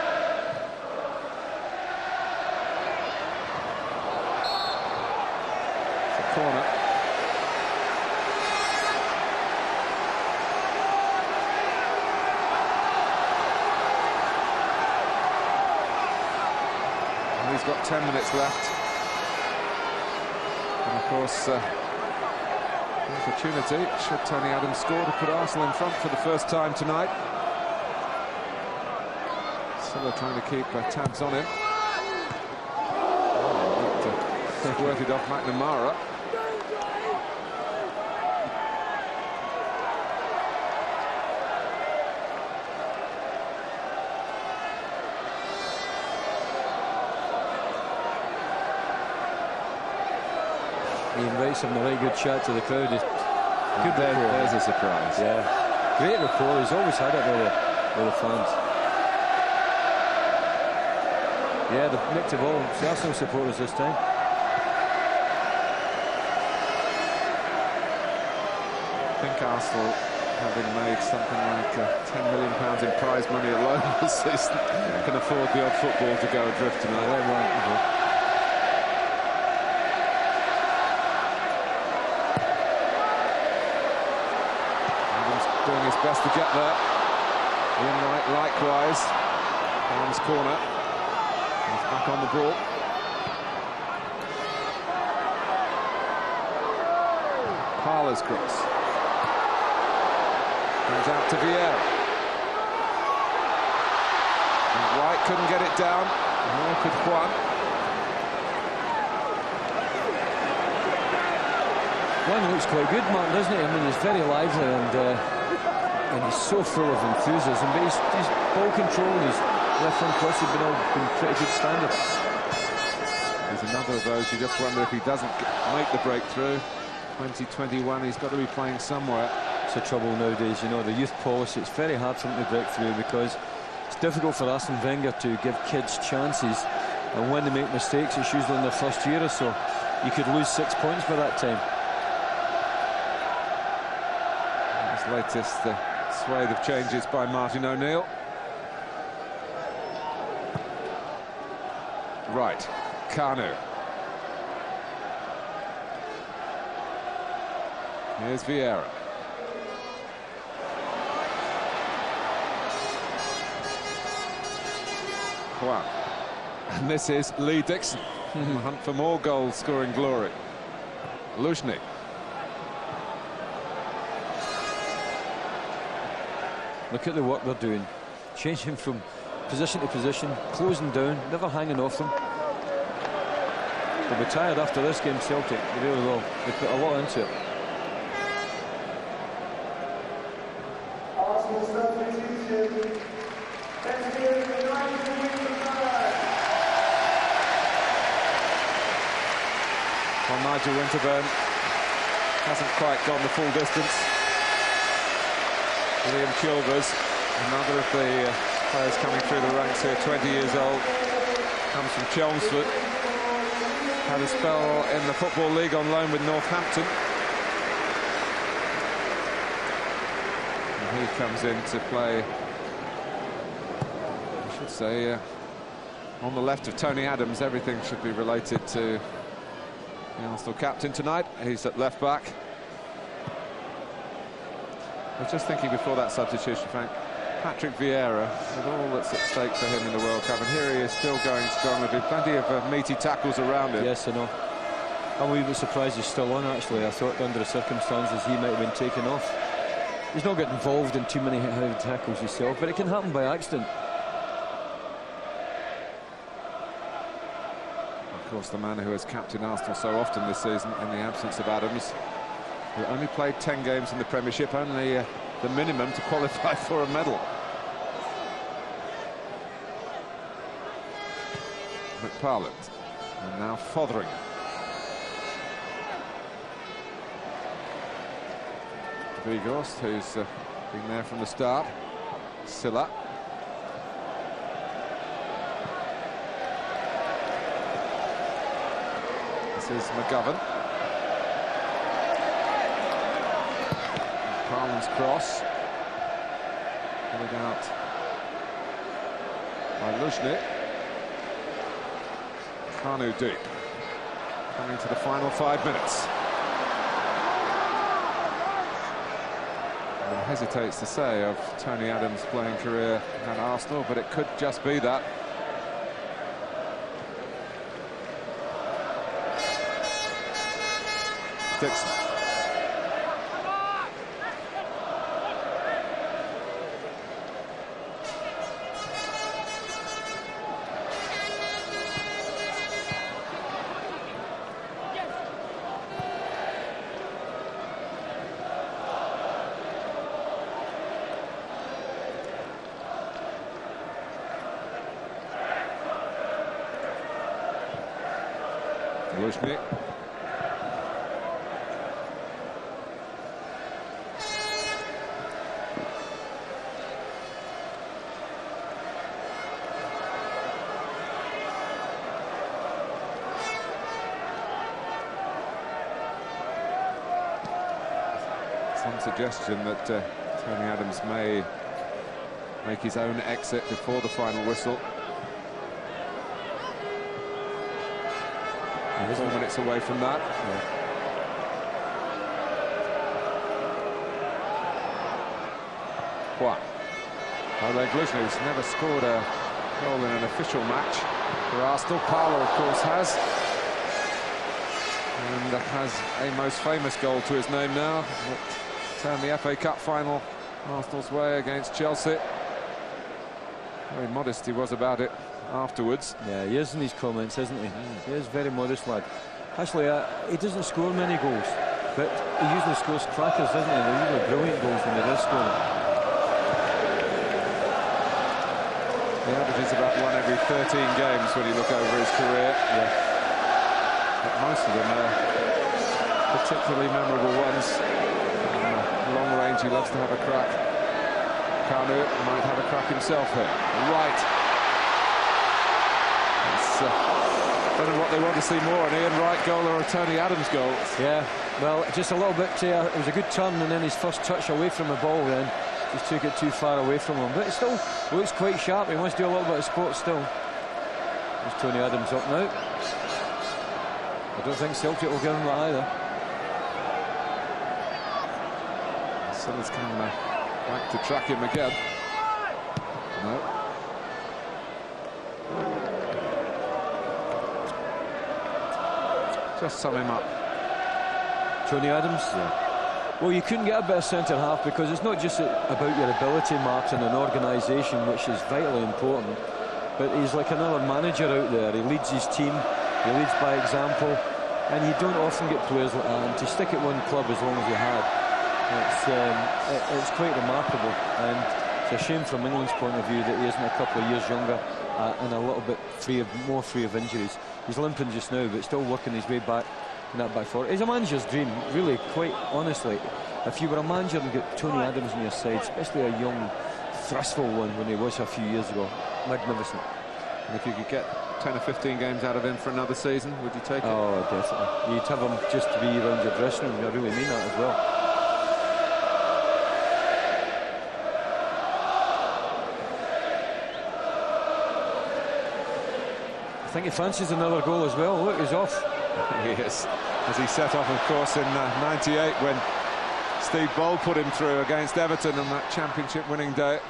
It's a corner. He's got 10 minutes left, and of course the opportunity, should Tony Adams score, to put Arsenal in front for the first time tonight. Still trying to keep tabs on him. Squirted off McNamara. Ian Wright's having a very good chat to the crowd. Good rapport. There's a surprise. Yeah, great rapport. He's always had it with the fans. Yeah, they've nicked the ball. It's the Arsenal supporters this time. I think Arsenal, having made something like £10 million in prize money alone this season, can afford the odd football to go adrift tonight. Doing his best to get there. Ian Wright likewise. Down his corner. He's back on the ball. Parler's cross. Comes out to Vieira. And White couldn't get it down. Nor could Juan. One looks quite good, Mark, doesn't he? I mean, he's very lively and he's so full of enthusiasm. But his ball control and his left-hand cross have been pretty good standard. There's another of those. You just wonder if he doesn't make the breakthrough. 2021, he's got to be playing somewhere. It's the trouble nowadays, you know, the youth policy. It's very hard for them to break through because it's difficult for Arsene Wenger to give kids chances. And when they make mistakes, it's usually in their first year or so. You could lose 6 points by that time. This latest swathe of changes by Martin O'Neill. Right, Kanu. Here's Vieira. Juan. And this is Lee Dixon. Hunt for more goal-scoring glory. Luzhny. Look at the work they're doing. Changing from position to position, closing down, never hanging off them. They'll be tired after this game, Celtic. They really will. They put a lot into it. Well, Nigel Winterburn hasn't quite gone the full distance. Liam Chilvers, another of the players coming through the ranks here, 20 years old, comes from Chelmsford. Had a spell in the Football League on loan with Northampton. And he comes in to play, I should say, on the left of Tony Adams. Everything should be related to the Arsenal captain tonight. He's at left back. I was just thinking before that substitution, Frank, Patrick Vieira, with all that's at stake for him in the World Cup, and here he is still going strong. There've been plenty of meaty tackles around him. Yes, I know. I'm a wee bit surprised he's still on, actually. I thought under the circumstances he might have been taken off. He's not getting involved in too many heavy tackles himself, but it can happen by accident. Of course, the man who has captained Arsenal so often this season in the absence of Adams, who only played 10 games in the Premiership, only the minimum to qualify for a medal. McParland, and now Fotheringham. Weghorst, who's been there from the start. Silla. This is McGovern. Carlin's cross. Pulled out by Luzhny. Kanu deep. Coming to the final 5 minutes. One hesitates to say of Tony Adams' playing career at Arsenal, but it could just be that. Dixon. Luzhny. Some suggestion that Tony Adams may make his own exit before the final whistle. 4 minutes away from that. Juan. Oleg Luzhny, who's never scored a goal in an official match for Arsenal. Parlour, of course, has. And has a most famous goal to his name now. That turned the FA Cup final Arsenal's way against Chelsea. Very modest he was about it afterwards. Yeah, he is in his comments, isn't he? He is very modest lad. Actually, he doesn't score many goals. But he usually scores crackers, doesn't he? They're usually brilliant goals when he does score it. He averages about 1 every 13 games when you look over his career. Yeah. But most of them are particularly memorable ones. Long range, he loves to have a crack. Kanu might have a crack himself here. Right. It's don't know what they want to see more, an Ian Wright goal or a Tony Adams goal. Yeah, well, just a little bit. It was a good turn, and then his first touch away from the ball then just took it too far away from him. But it still looks quite sharp. He wants to do a little bit of sport still. There's Tony Adams up now. I don't think Celtic will give him that either. Silla's coming back to track him again. No. Just sum him up. Tony Adams? Yeah. Well, you couldn't get a better centre-half because it's not just about your ability, Martin, and organisation, which is vitally important, but he's like another manager out there. He leads his team, he leads by example, and you don't often get players like that. And to stick at one club as long as he had, it's quite remarkable. And it's a shame from England's point of view that he isn't a couple of years younger and a little bit more free of injuries. He's limping just now, but still working his way back in that back four. It's a manager's dream, really, quite honestly. If you were a manager and got Tony Adams on your side, especially a young, thrustful one when he was a few years ago, magnificent. And if you could get 10 or 15 games out of him for another season, would you take it? Oh, definitely. You'd have him just to be around your dressing room. I really mean that as well. I think he fancies another goal as well. Look, he's off. He is, as he set off, of course, in '98 when Steve Bold put him through against Everton on that championship-winning day.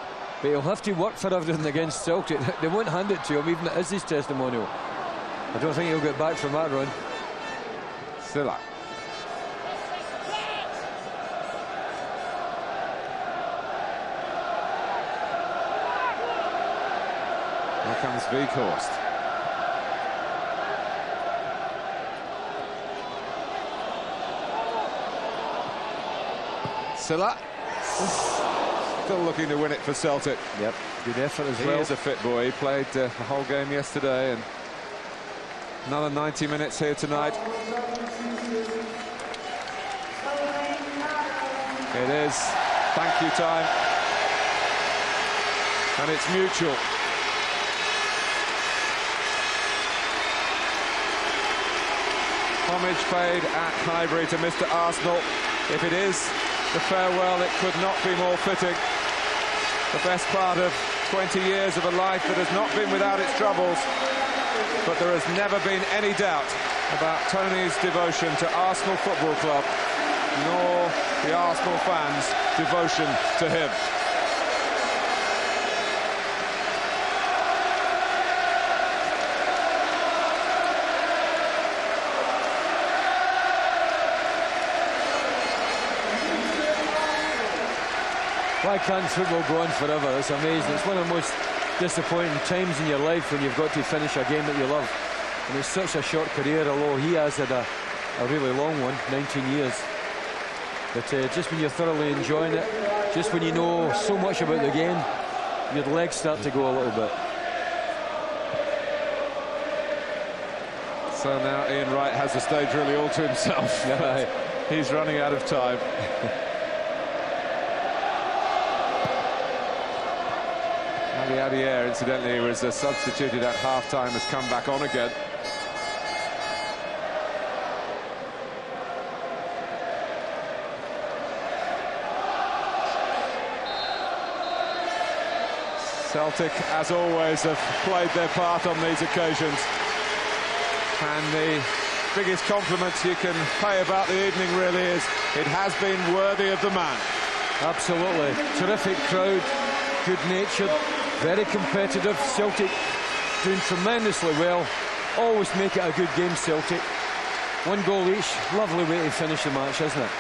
But he'll have to work for everything against Celtic. They won't hand it to him, even as his testimonial. I don't think he'll get back from that run. Silla. Here comes Weghorst. Silla. Still looking to win it for Celtic. Yep, good effort as well. He is a fit boy. He played the whole game yesterday, and another 90 minutes here tonight. It is thank you time, and it's mutual. Homage paid at Highbury to Mr. Arsenal. If it is the farewell, it could not be more fitting. The best part of 20 years of a life that has not been without its troubles, but there has never been any doubt about Tony's devotion to Arsenal Football Club, nor the Arsenal fans' devotion to him. Why can't football go on forever? It's amazing. It's one of the most disappointing times in your life when you've got to finish a game that you love. And it's such a short career, although he has had a really long one, 19 years. But just when you're thoroughly enjoying it, just when you know so much about the game, your legs start to go a little bit. So now Ian Wright has the stage really all to himself. He's running out of time. Adier, incidentally, who was substituted at half-time, has come back on again. Celtic, as always, have played their part on these occasions. And the biggest compliments you can pay about the evening really is it has been worthy of the man. Absolutely. Terrific crowd, good-natured, very competitive. Celtic doing tremendously well. Always make it a good game, Celtic. One goal each. Lovely way to finish the match, isn't it?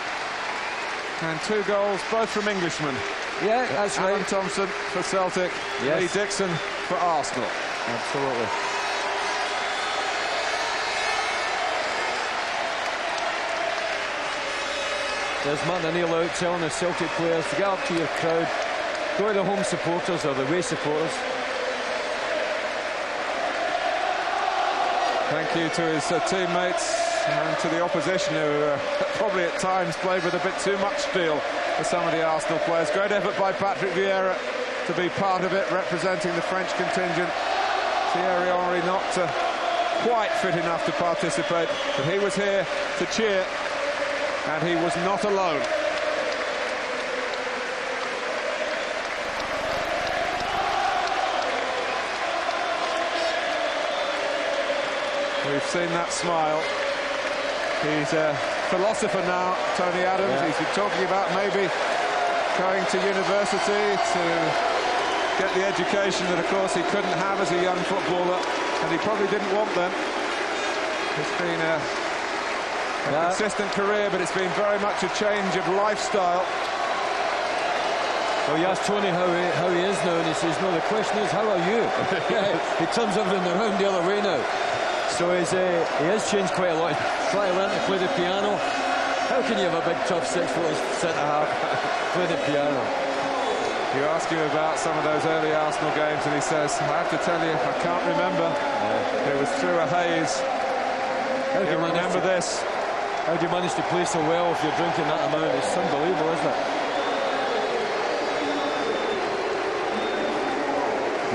And 2 goals, both from Englishmen. Yeah, that's right. Alan Thompson for Celtic, yes. Lee Dixon for Arsenal. Absolutely. There's Martin O'Neill out telling the Celtic players to get up to your crowd, go to the home supporters or the away supporters. Thank you to his teammates and to the opposition, who probably at times played with a bit too much steel for some of the Arsenal players. Great effort by Patrick Vieira to be part of it, representing the French contingent. Thierry Henry not quite fit enough to participate, but he was here to cheer, and he was not alone. We've seen that smile. He's a philosopher now, Tony Adams. Yeah. He's been talking about maybe going to university to get the education that, of course, he couldn't have as a young footballer, and he probably didn't want them. It's been a consistent career, but it's been very much a change of lifestyle. Well, you asked Tony how he is now, and he says, no, the question is, how are you? He turns everything around the other way now. So he has changed quite a lot. Trying to learn to play the piano. How can you have a big, tough 6 foot centre-half play the piano? You ask him about some of those early Arsenal games, and he says, I have to tell you, I can't remember. It was through a haze. How do you remember this? How do you manage to play so well if you're drinking that amount? It's unbelievable, isn't it?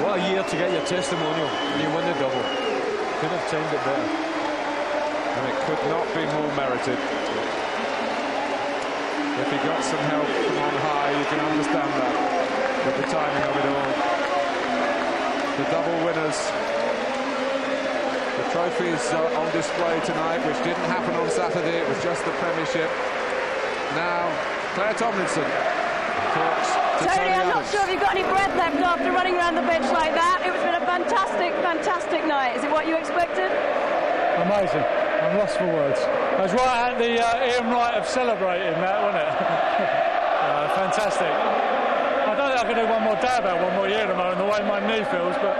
What a year to get your testimonial when you win the double. Could have timed it better. And it could not be more merited. If he got some help from on high, you can understand that, with the timing of it all. The double winners. The trophies are on display tonight, which didn't happen on Saturday. It was just the Premiership. Now, Claire Tomlinson talks to Tony, I'm not Adams. sure if you've got any breath left after running around the pitch like that. It's been a fantastic, fantastic night. Is it what you expected? Amazing. I'm lost for words. I was right at the Ian Wright of celebrating that, wasn't it? Fantastic. I don't think I can do one more day about one more year at the moment, the way my knee feels, but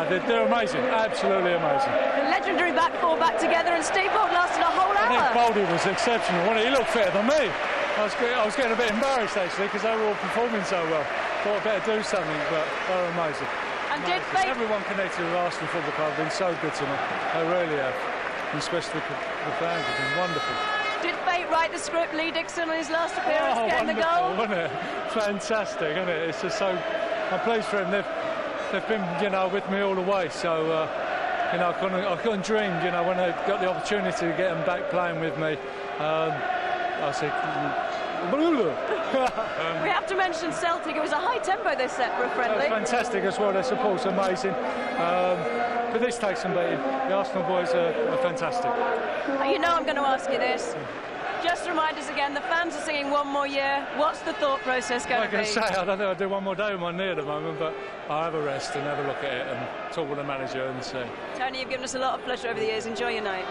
they're amazing, absolutely amazing. The legendary back four back together, and Steve Bolt lasted a whole hour. I think Baldy was exceptional, wasn't he? He looked fitter than me. I was getting a bit embarrassed, actually, because they were all performing so well. Thought I'd better do something, but they were amazing. And did fate... Everyone connected with Arsenal Football Club have been so good to me. They really have. And especially the fans have been wonderful. Did fate write the script, Lee Dixon, on his last appearance, getting the goal? Wasn't it? Fantastic, isn't it? It's just so... I'm pleased for him. They've been, with me all the way, so... I couldn't dream, when I got the opportunity to get them back playing with me. I said... We have to mention Celtic. It was a high tempo this set for a friendly. It was fantastic as well. Their support's amazing. But this takes some beating. The Arsenal boys are fantastic. I'm going to ask you this. Just remind us again, the fans are singing one more year. What's the thought process going to be? I don't think I'll do one more day with my knee at the moment, but I'll have a rest and have a look at it and talk with the manager and see. Tony, you've given us a lot of pleasure over the years. Enjoy your night.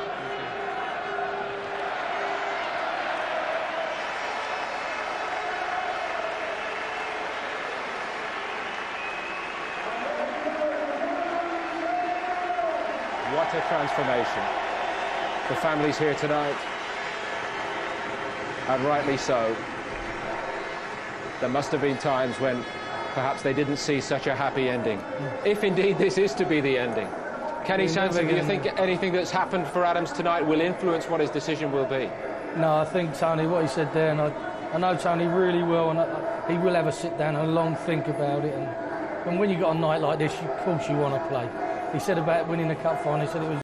What a transformation. The family's here tonight, and rightly so. There must have been times when perhaps they didn't see such a happy ending. If indeed this is to be the ending. Kenny Sansom, do you think anything that's happened for Adams tonight will influence what his decision will be? No, I think, Tony, what he said there, and I know Tony really well, and he will have a sit down and a long think about it. And when you got a night like this, of course you want to play. He said about winning the cup final, he said it was